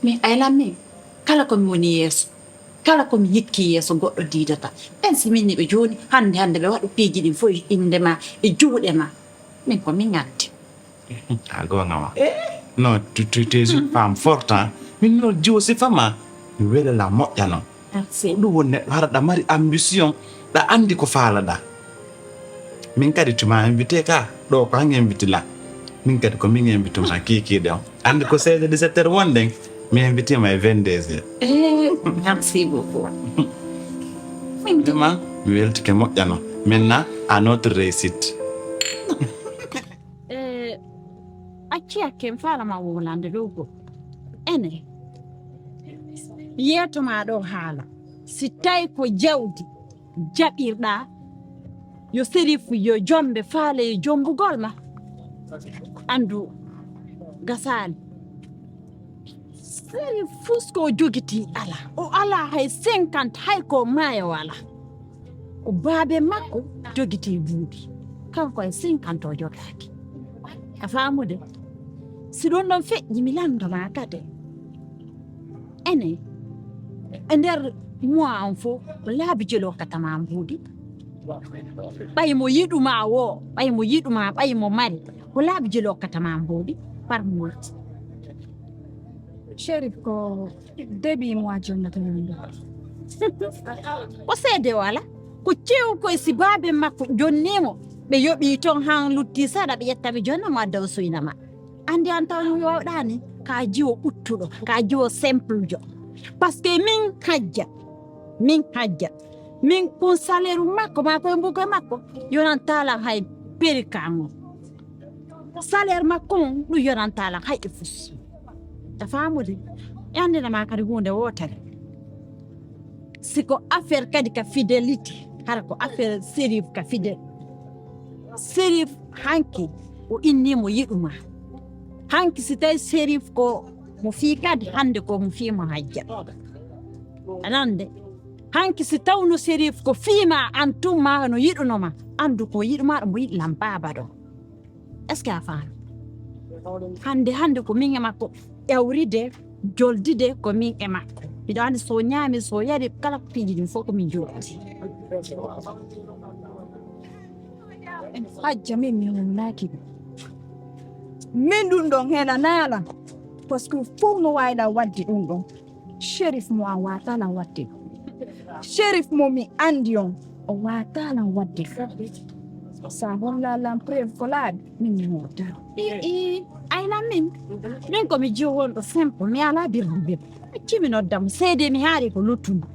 min aylan min kala komi woni yeeso kala komi hikki yeeso goɗɗo diidata ɓen si minni ɓe jooni hannde ɓe waɗa piiji ɗin fof inde ma e juuɗe ma min ko min anndi a gonga ma non tu es une femme forte min noon jiwo si fama mi welela moƴƴa noon merci ɗum woni neɗɗo hara ɗa mari ambition ɗa andi ko faalaɗa min kadi tuma invité ka ɗo ko han invité la min kadi ko min invité ma kikiɗe on andi ko 16 17 heures wonɗen mi invité ma e 22 heures merci beaucoup vraiment mi weltike moƴƴa noon maintenant à notre réussite acci hakke mi faalama wolande ɗo go ene yeetoma ɗo haala si tawi ko jawdi jaɓirɗa yo sérifu yo jombe faale yo jombugol ma andu gasali sérif fusko jogiti ala o ala hay 50 hay ko maayo wala ko baabe makko jogiti buuɗi kanko e 50 o jogaki a faamude si ɗon ɗon feƴƴi mi landoma kade ene e nder mois on fof ko laabi jelo katama mbuuɗi ɓay mo yiɗuma wo ɓay mo yiɗuma ɓay mo mari ko laabi jelo katama mbuuɗi par mois Shérif ko début mois jonnata non ɗo o seede wala ko ceew koye si baabe makko jonnimo ɓe yoɓi toon han lutti saɗa ɓe ƴettaɓe jonnamo addaw soynama andi an taw yowɗani ka jiwo ɓuttuɗo ka jiwo simple jo par ce que min hajja min kon salaire makko ma koye mbugo makko yonantalan hay perikango salaire makko on ɗum yonantalan hay e fus a faamude yandinama kadi hunde wotere siko affaire kadi ka fidélité hara ko affaire sérif ka fidèle sérif hanki o innimo yiɗuma hanki si tawi sérif ko mo fii kadi hande ko mo fiimo hajja anande hanki si tawno sérif ko fiima an tumma no yiɗunoma andu ko yiɗumaɗo mo yiɗi lam baaba ɗo est ce que a faami hande ko min e makko ƴawride joldide ko min e makko mbiɗo andi so ñaami so yari kala ko piiji ɗin fof ko min joldi hajja min mi wonnaki min ɗum ɗon heɗanaala par ce que fof no wayɗa wadde ɗum ɗon shérif mo a watala wadde shérif mo mi andi on o watala wadde sa hollalan preuve ko laaɓi min mi wodda aylan min komi jiwo wonɗo simple mi ala birdu accimi noddamo seede mi haari ko luttuno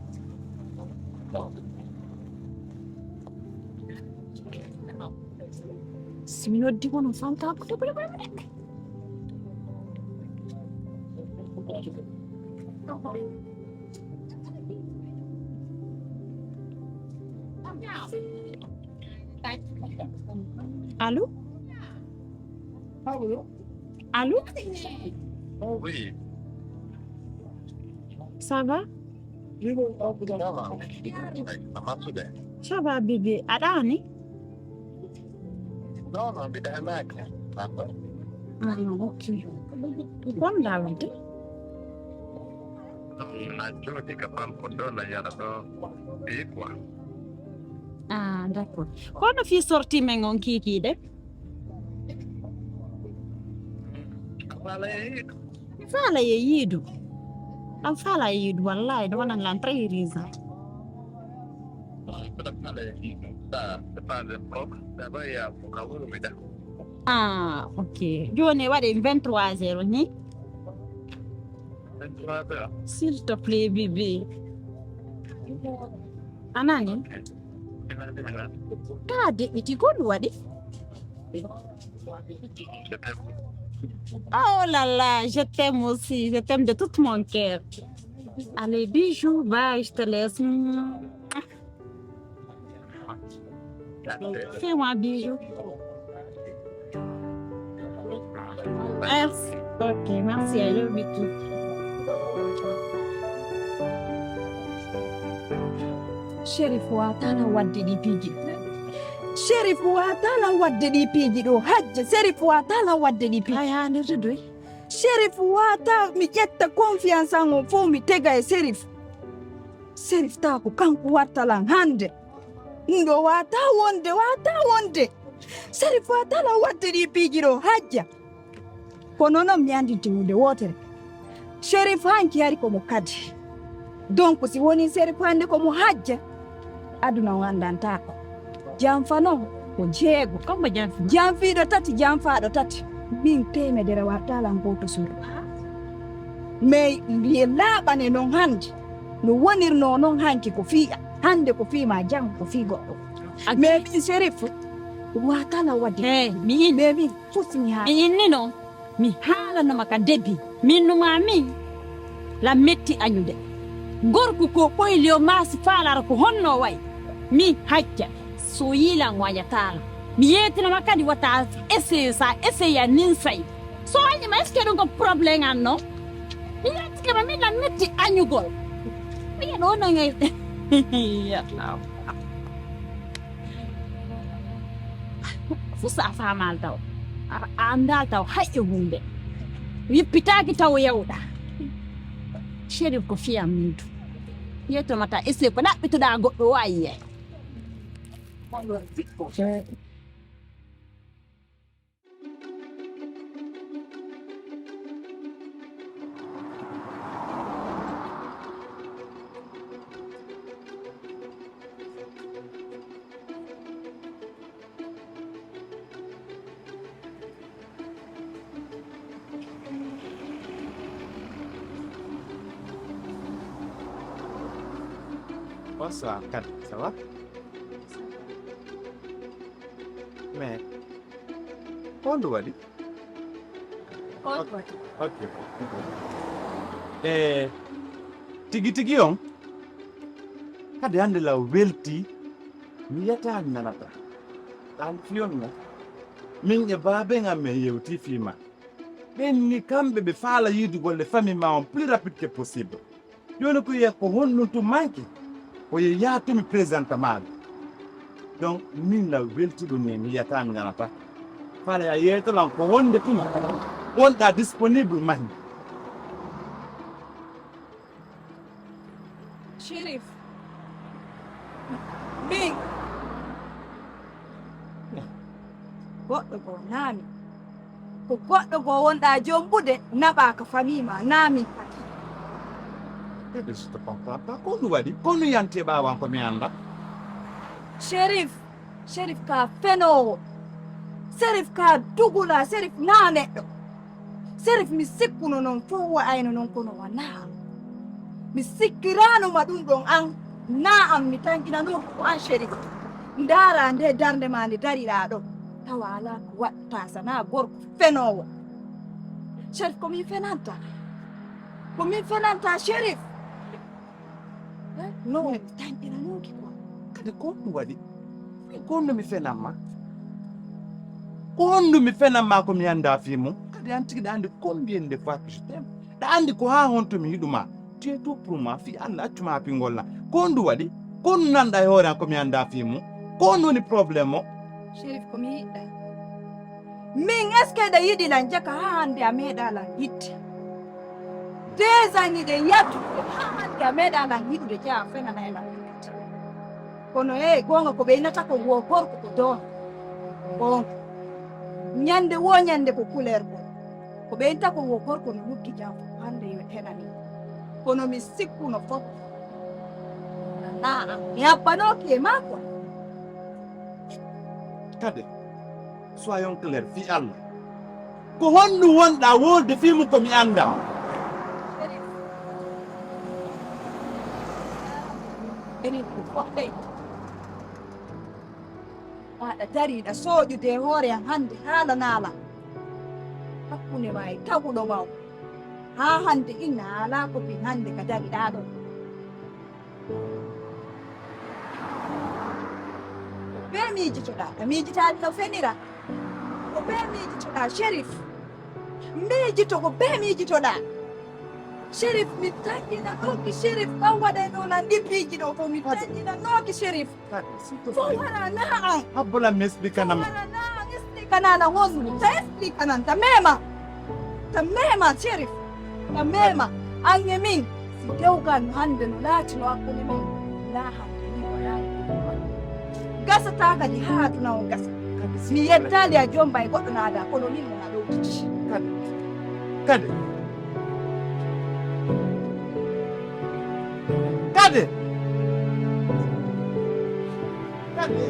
simi noddi wono fantako Allô? Allô? Oui. Ça va? Ça va bébé. Adani? Non, bida anak. Ok. Bon David. Najua kapal kodona yara do ikwa. Ah, d'accord. Quando fi sorti mengon kiki de? Fala ye yidu. Am fala yidu wallahi do nan lan très risa. Ah, ok. Jone wade 23h ni? S'il te plaît, bébé. Anani? Kade iti godu wadi? Oh là là, je t'aime aussi, je t'aime de tout mon cœur. Allez, bisous, bye, je te laisse. Fais-moi un bisou. Merci. Okay, merci. I love you too. Sheriff watala wadde ɗi piiji. Sheriff watala wadde ɗi piiji ɗo hajja. Sheriff watala wadde ɗi piiji. Ay, ndirde doy. Sheriff wata mi ƴetta confiance an o fof mi tega e Sheriff. Sheriff ta ko kanko wattalan hande. Ndo wata wonde. Sheriff watala wadde ɗi piiji ɗo hajja. Kono noon mi andinte hunde wotere. Sheriff hanki yari komo kadi. Donc si woni Sheriff hande komo hajja. Aduna wandantako. Jamfa noon ko jeego. Kombo jamfi. Jamfiiɗo tati jamfaaɗo tati. Min temedere wartalan goto suudu. Mais li laaɓane noon hande. No wonirno noon hanki ko fii'a. Hande ko fiima jang ko fii goɗɗo. Mais min Sheriff watala wadde. Hey, mi in. Mais min fusmi ha. Mi inni noon mi haalanoma ka debbi min numa min la metti añude gorko ko ɓoyli o maasi faalara ko honno way min hajja so yiilan wañatala mi yeetinoma kadi wata essaye sa essaye nin say so wañima est ce que ɗum ko probléme an no mi yettikema min la metti añugol mi yeɗo noe fusa famal taw andal taw hay e hunde yippitaaki taw yewɗa Sheriff ko fiyam min tu yettomata essaye ko ɗaɓɓitoɗa goɗɗo wayi ye Bonsoir, Kat, ça va? Mais, quando wadi? Ok. Tigi on, kadi hande la welti, mi yata nanata. Tan fiyon na. Min e babe ngam me yewti fima. Ben ni kambe be faala yidu golle famille ma on plus rapide que possible. Joni ko ye ko honno to manki. O ye yaatumi présentement donc min la weltuɗo ni mi yiyata mi nanata faala ya yeetolan ko wonde tuma wonɗa disponible mani Sheriff min goɗɗo go naami ko goɗɗo go wonɗa jombude naɓa ka famille ma naami kadi je te comprends pas ko ɗum waɗi kono yante ɓawan ko mi anda Sheriff ka fenowo Sheriff ka dugula Sheriff na neɗɗo Sheriff mi sikkuno noon fof wa'ayno noon kono wona mi sikkiranoma ɗum ɗon an na am mi tanginano ko an Sheriff ndaara nde darde ma nde dariɗa ɗo tawa ala ko watta sana gorko fenowo Sheriff komin fenanta Sheriff no mi tanginanoki quoi kadi ko ɗum waɗi ko honno mi fenanma ko honno mi fenanma ko mi anda fimu kadi an tigui ɗa andi combien de fois que je t'aime ɗa andi ko ha honto mi yiɗuma tu es tout pour moi fi Allah accuma pingol na ko hondu waɗi ko honno nanɗa e hoore an ko mi anda fimu ko honno woni probléme o Sheriff komi yiɗɗa min est ce que ɗa yiɗilan jaka ha hande a meeɗalan yitte des années ɗe yattude ha hande a meeɗalan yiɗude je a fenana elan kono gonga ko ɓeynata ko wo gorko ko don gonga ñande wo ñande ko couleur go ko ɓeynta ko wo gorko no luggi jam hande yo henani kono mi sikkuno fof na mi habbanoki e makko kadi soyons clair fi Allah ko honno wonɗa wolde fimu komi anda enen ko foɗɗe aɗa dariɗa sooƴude e hoore an hande haala naala hakkunde ma e taguɗo maw ha hande inna ala ko fin hande ka dariɗa ɗo ɓe miijitoɗa ɗa miijitaɗi no fenira ko ɓe miijitoɗa Sheriff miijito ko bee miijitoɗaa Shérif mi taƴƴinanooki Shérif kan waɗanoo nan ɗi piijiɗo fof mi taƴƴinanooki Shérif fof wara naa an Habbola mi explica nam. wara naa an explicanana wonnu ta explicanan ta meema Shérif ta meema an e min si dewgal hannde no laatino hakkunde men naa hannde ni o laayi gasataa kadi haa aduna o gasa mi yettaali a jomba e goɗɗo naada kono min wona ɗowtiti Kade. Kade. Kade.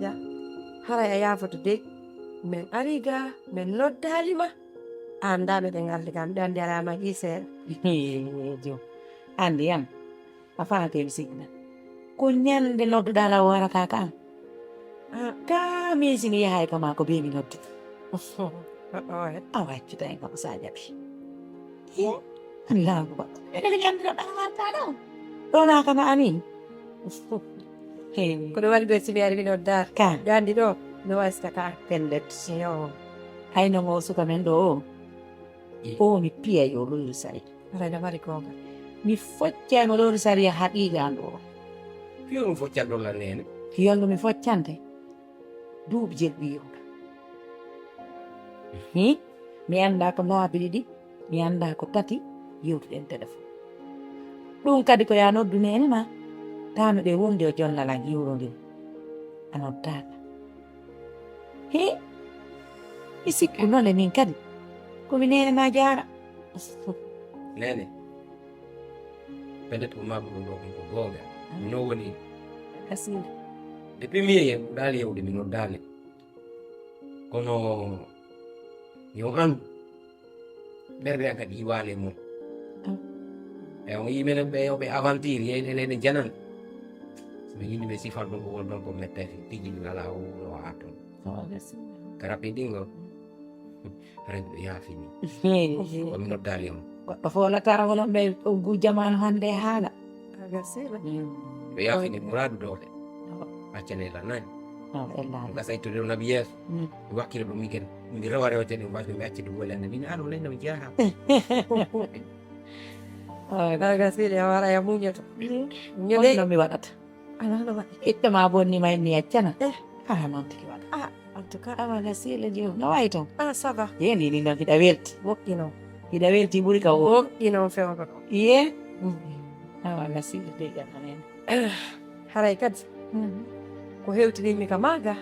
Ja, haray a yaafoto de min ari ga min noddaali ma anndaɓe ɓe ngaldi kam ɓe anndi alaa maƴii seeɗa jo andi yam a faate signa ko ñande nodduɗa law warata ka an ka misini yahay kama ko be mi noddi a waccita en kam sa jaɓi allahu ba eɗe ganduɗa warta ɗo ɗona kana amin ko ɗum waɗi ɓe simi ari mi noddaar ka ɓe anndi ɗo no wasta ka pellet yo hayno ngo suka men ɗo o mi piya yo lolu sari haray no mari gonga mi foccano lolu sari haqiqa ɗo Più non facciamo la nene. yollu mi foccante duuɓi jeɗɗi yewta mi annda ko laabi ɗiɗi mi annda ko tati yewtuɗen téléphone ɗum kadi ko ya noddu nene ma tano ɗe wonde o jonnalan yiwrodin a noddaka mi sikku nole min kadi komi nene ma jara Nene. Peut-être que ma bulo ko goga. No woni. kasila Depuis mi dali yewde mi noddali. Kono yo an berde aka diwale mo. E on yimene be yo be aventure yene janan. Mi yindi be sifal do ko don ko mette tigi ngala o ato. Karapidingo. Red ya fini. Ko mi noddali mo. goɗɗo folata wonon ɓe ɓoggu jamanu hannde haala aga seeɗa Be ya fini muradu dole. Accane la nani. ellaade Nga say to do nabi yes. Wakile do mi ken. Mi rawa rewa tene mbas mi acci do wala ni anu len mi jaha. aga seeɗa a wara ya muñoto ñole no mi waɗata ala no waɗi ittama bonni may mi yeccana ala noon tigi waɗa en tout cas awala sile jew no wayi toon ça va yendi ni noon hiɗa welti woɗɗino hiɗa welti ɓuri ka o woɗɗino fewno ɗo iye awala sile de ƴannanene haray kadi ko hewtinimi ka maaga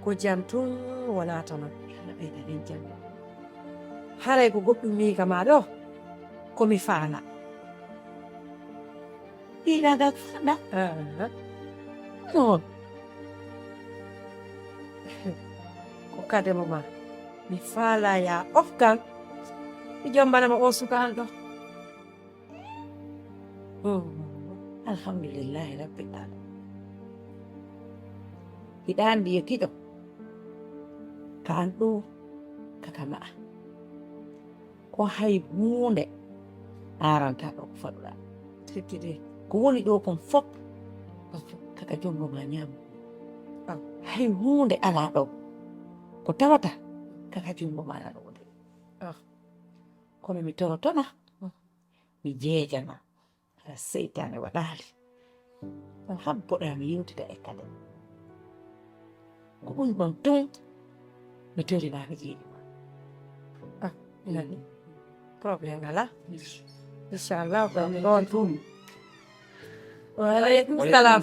ko jam tun wonata noon allah ɓeydanen jam haray ko goɗɗumi ka ma ɗo komi faala ɗiɗaga faɗa non ko kademo ma mi faala ya ofkan mi jombanama o sukal ɗo alhamdulillahi rabbil alamin hiɗa andi yettiɗo ka an ɗo kaka ma'a ko hay hunde aranta ɗo ko faɗuɗa teddide ko woni ɗo kon fof kaka jongo ma ñaama hay hunde ala ɗo ko tawata kaka jungo ma ala ɗo de kono mi torotona mi jeejana ala seytane waɗali on habboɗa mi yewtida e kade ko ɓuri ɗon tun mi torinaka jeeɗi ma nani probléme ala inchallah ɗon tum waaleykum salam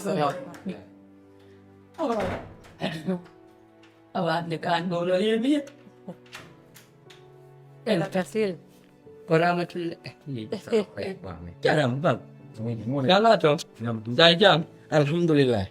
awande kan ɗoɗo yemi ela facile ko ramatulle jaram bam yala to day jam Alhamdulillah.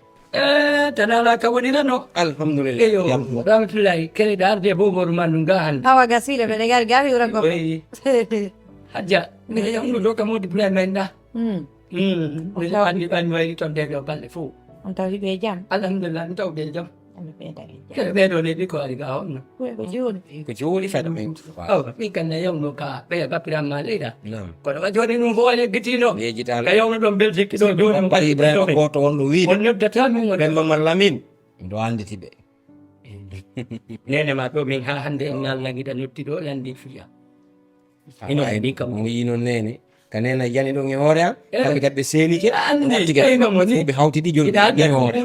tanala ka wonirano Alhamdulillah. eyo ramatullahi kene darde bomoru mandu gahan hawa gasile ɓeɗe gari gari wura goɗɗo hajja mine yamdu ɗo ka modi plan men da mi andi ɓanmi wayri toon de ɗo balɗe fo on tawi ɓe jam alhamdulillah mi tawde jam allah ɓeydanen jam kene ɓeɗo leydi ko ari ga honno ko joni Ko joli fada men. mi kanne yawno ka ɓeya bapiranma leyɗa Nam. kono wa joni ɗum fo waɗe gitino Yejital. ka yawno ɗon belsikki ɗo joni Bari Ibrahima goto on ɗo wiide. on noddata min Ben Mamadou Lamine. Ndo anditi ɓe. nene ma ɗo min ha hande en nalnagiɗa nottiɗo landi fiya ino di kam mo yino nene kanena yani ɗon e hoore am kamɓe kadi ɓe seenike ɓe ɓe hawtidi joni ɓe hoore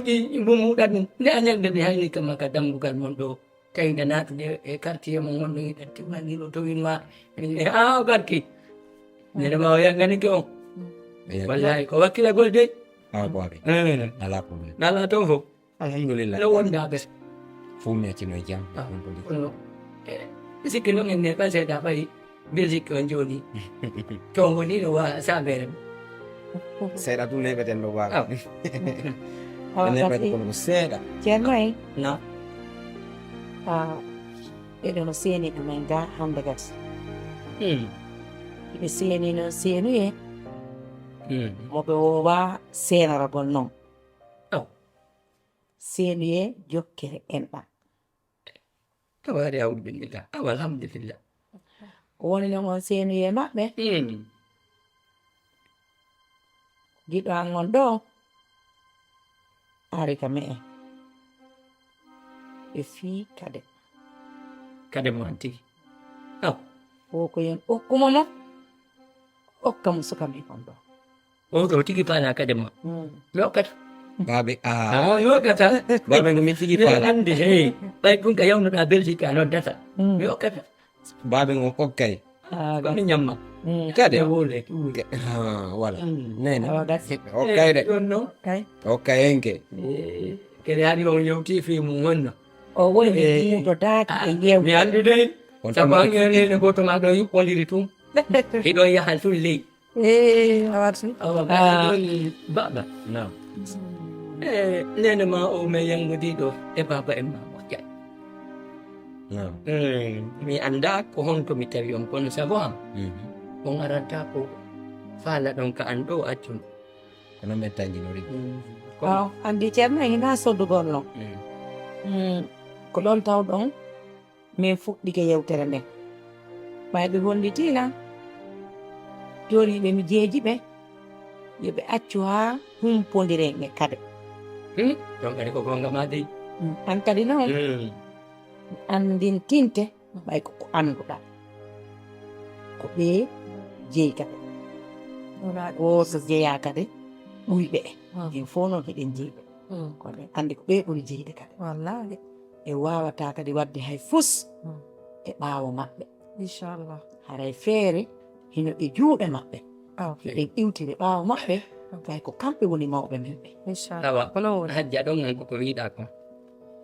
mumuɗat ɗum nde anelde nde hayni kam ka dambugal mon ɗo tawiɗa natude e quartier mo gonɗo yiɗa timmaniɗo towinma barki nene ma o yanganike on wallahi ko wakkilagol dey baɓe ala probléme nala toon fof alhamdulillah ɗo wondaɓe fummi accino e jam kono sikki noon en ne ɓa seeɗa ɓayi Belgique on joni to woni ɗo wa sabere seeɗa tum neɓeten ɗo wawa Oh, neɓete kono ko seeɗa ceerno en No. ɓeɗo no seeni ɗumen ga hande gati ɓe seeni no seenuye moɓe wowa seenoragol noon seenuye jokkere enɗam to waɗi awɗuɓeɗiɗa alhamdulillah woni noon on seenuye maɓɓe giɗo an on ɗo ari ka me'en ɓe fii kade mo anti o ko yen okkuma mo okka mo suka min on ɗo o ɗo tigi paana kade ma mi hokkata baɓe mi hokkata baɓe ko min tigi faala ande hey ɓay ɗum ka yawnuɗa Belgique a noddata mi hokkata baɓe on hokkay kono ñamma kade wole voilà nene gasi hokkay de ɗon noon hokkay henke kede haɗi on yewti fi mum wonno o woni ɓe muɗo daaki e yew mi anndi dey sabu angerene goto ma ɗo yuppodiri tum iɗon yaha tun ley awatu ɗon baɓa nene ma o min yangodiɗo e baba en ma moƴƴay mi annda ko honto mi tawi on kono sabu am on aranta ko faala ɗon ka an ɗo accun kono men tanginori andi ceerno en hina soddugol noon ko ɗon taw ɗon min fuɗɗike yewtere nden mayɓe hollitina joni ɓe mi jeeji ɓe yoɓe accu ha humpodiren e kade ɗon kadi ko gonga ma dey an kadi noon andin tinte ɓay koko annduɗa ko ɓe jeeyi kade woto jeeya kade ɓuyɓe en fof noon heɗen jeeyiɓe kono andi ko ɓe ɓuri jeeyde kade wallahi e wawata kadi wadde hay fus e ɓaawo maɓɓe inchallah haray feere hino ɓe juuɗe maɓɓe ɓe iwtire ɓaawo maɓɓe kay ko kamɓe woni mawɓe men ɓe awa hajja ɗon an koko wiiɗa ko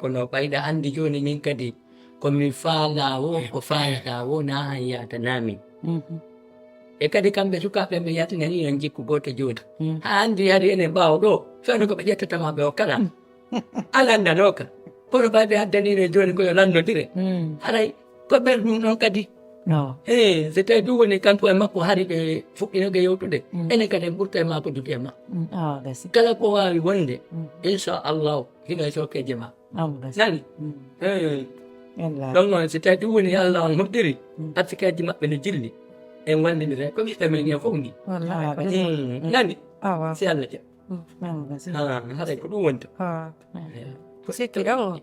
kono ɓayɗa anndi jooni min kadi komin faala wo ko faalata wo na han yahata naami e kadi kamɓe sukaaɓe ɓe yatinani en jikku gooto jooni ha anndi hari enen ɓaawo ɗo fewno ko ɓe ƴettatama ɓe o kala alandanoka kono ɓayɓe addanire jooni koyo lanndodire haray ko ɓerɗum noon kadi so tawi ɗum woni kanko e makko hari ɓe fuɗɗinoɓe yewtude enen kadi en ɓurta e makko dude e makko kala ko wawi wonde inchallahu hino e sokkeje ma nani ɗon noon so tawi ɗum woni allah on hoɗɗiri affikaji maɓɓe no jilli en wallidire ko ɓiɓɓe men en fof ni nani si allah jaɓ haray ko ɗum wonta sikki ɗo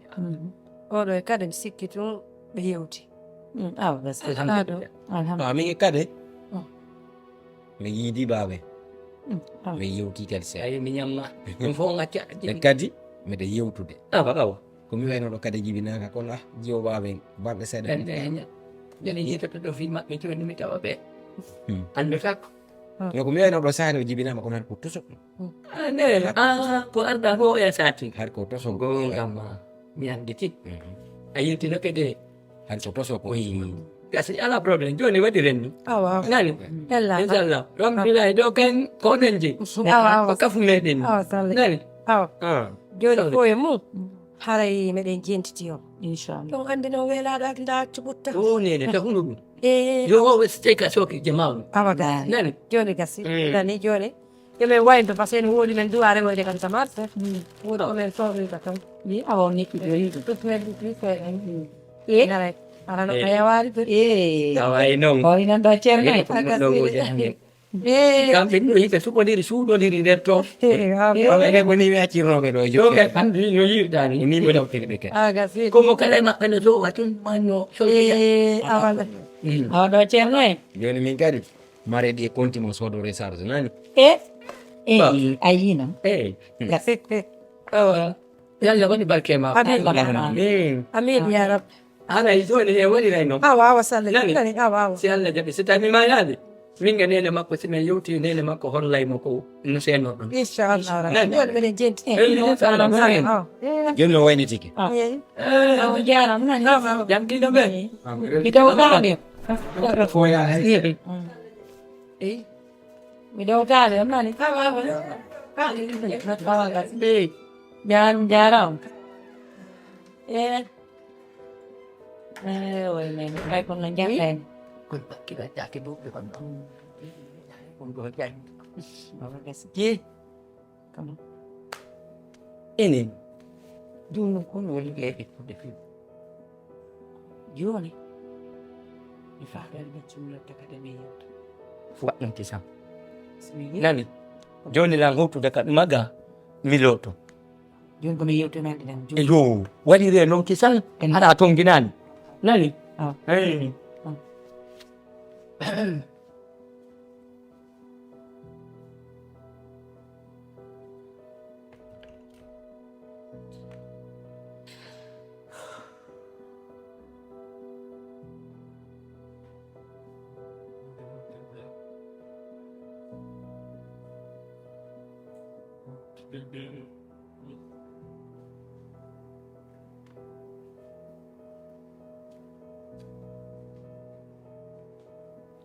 oɗo e kade sikki tun ɓe yewti alhamdulillah min e kade mi yiidi baɓe mi yewti kadi se ayi mi ñamma ɗum fof gacca e kadi mbiɗa yewtude awa komi waynoɗo kadi jibinaka kono jiwo baɓe balɗe seeɗa joni yitoto ɗo fi maɓɓe joni mi tawa ɓe anndata ko komi waynoɗo sahani o jibinama kono har ko tosok nene ko arɗa ko e sati har ko tosok gongama mi anditi a yiltino kede har ko tosok gasi ala probléme joni waɗi rendu nani yalla inchallah rambilayi ɗo kan ko onen jeyi ko kafu meɗen nani joni ko e mum haray meɗen jentiti on inchallah ɗon andi noon welaɗaki nda accu ɓutta o nene tahuno ɗum yo o so tawi ka soki je mawɗum awagani nani joni gasi nani joni yomin waydo par ce que en woodi men duwa remoyde kan tamate woodi omen sohliɗa tan i awon nikkiɗo yiɗo arano a yawari awayi noon o inan ɗo ceerno ɗon Kamɓe ɗo yimɓe suɓodiri suuɗodiri nder toon ene woni mi accirnoɓe ɗo jo andi no yiɗɗani ni mo dawtiri ɓe kadi komo kala e maɓɓe no sowa tun manno awaɗo ceerno en joni min kadi mare ɗi konti mo sodo recharge nani a yino yalla waɗi barke ma amin ya rab ana joni e waɗiray noon awa sallah awa si Allah jaɓi so tawi ma yaade min ga nene makko si min yewti nene makko hollaymo ko no seeno ɗum inchallah joni mbiɗen jenti joni no wayni tigi jaram nani jam ɗiɗo ɓe mi dawtade foya mi dawtade nani jaram ôi mẹ đây con là nhát đèn Kun kita jaki buku kan. Untuk jaki. Bapak kasih ye kamu Ini dulu kun wali kayak itu deh. Giovanni mi fa del sulla accademia Fuat nanti sam. Seminggu Nani? Joni lang hutu dekat maga miloto. Jun kami yuk nanti dan Jun Yo, wali dia nong kisang kan ada atong ginan. Nani? Ah. Hey.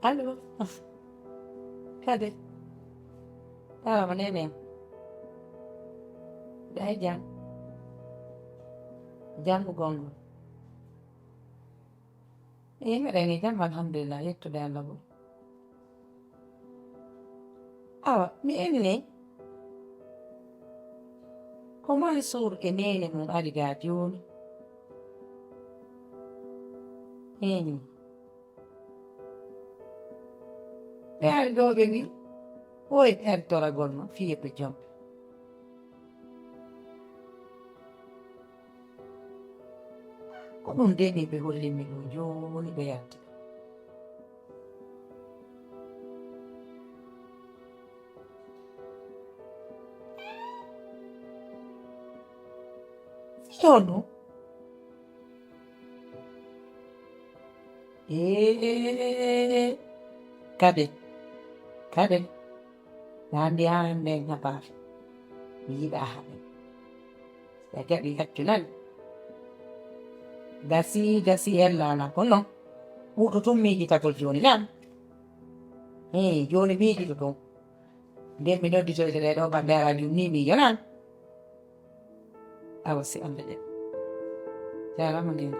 Halo Kade Tawa manene Dai jam bugongo mereni jam alhamdulillah yettude Allah bo awa mi emini ko mari sorke nene mum ari ga joni Ɓe ɗoɓe ni oye hertoragol ma fiyeɓe jom ko ɗum deni ɓe hollimi ɗo joni ɓe yalti yono Kade nandi hande ngabar yiɗa haɓe ɓe jaɓi haccunan gasi hellana kono ɓuɗo tun miijitagol joni nan joni miijito tun nden mi nodditoyteɗe ɗo ɓamɓe radio ni miijo nan awa si Allah jaɓi jarama ndeni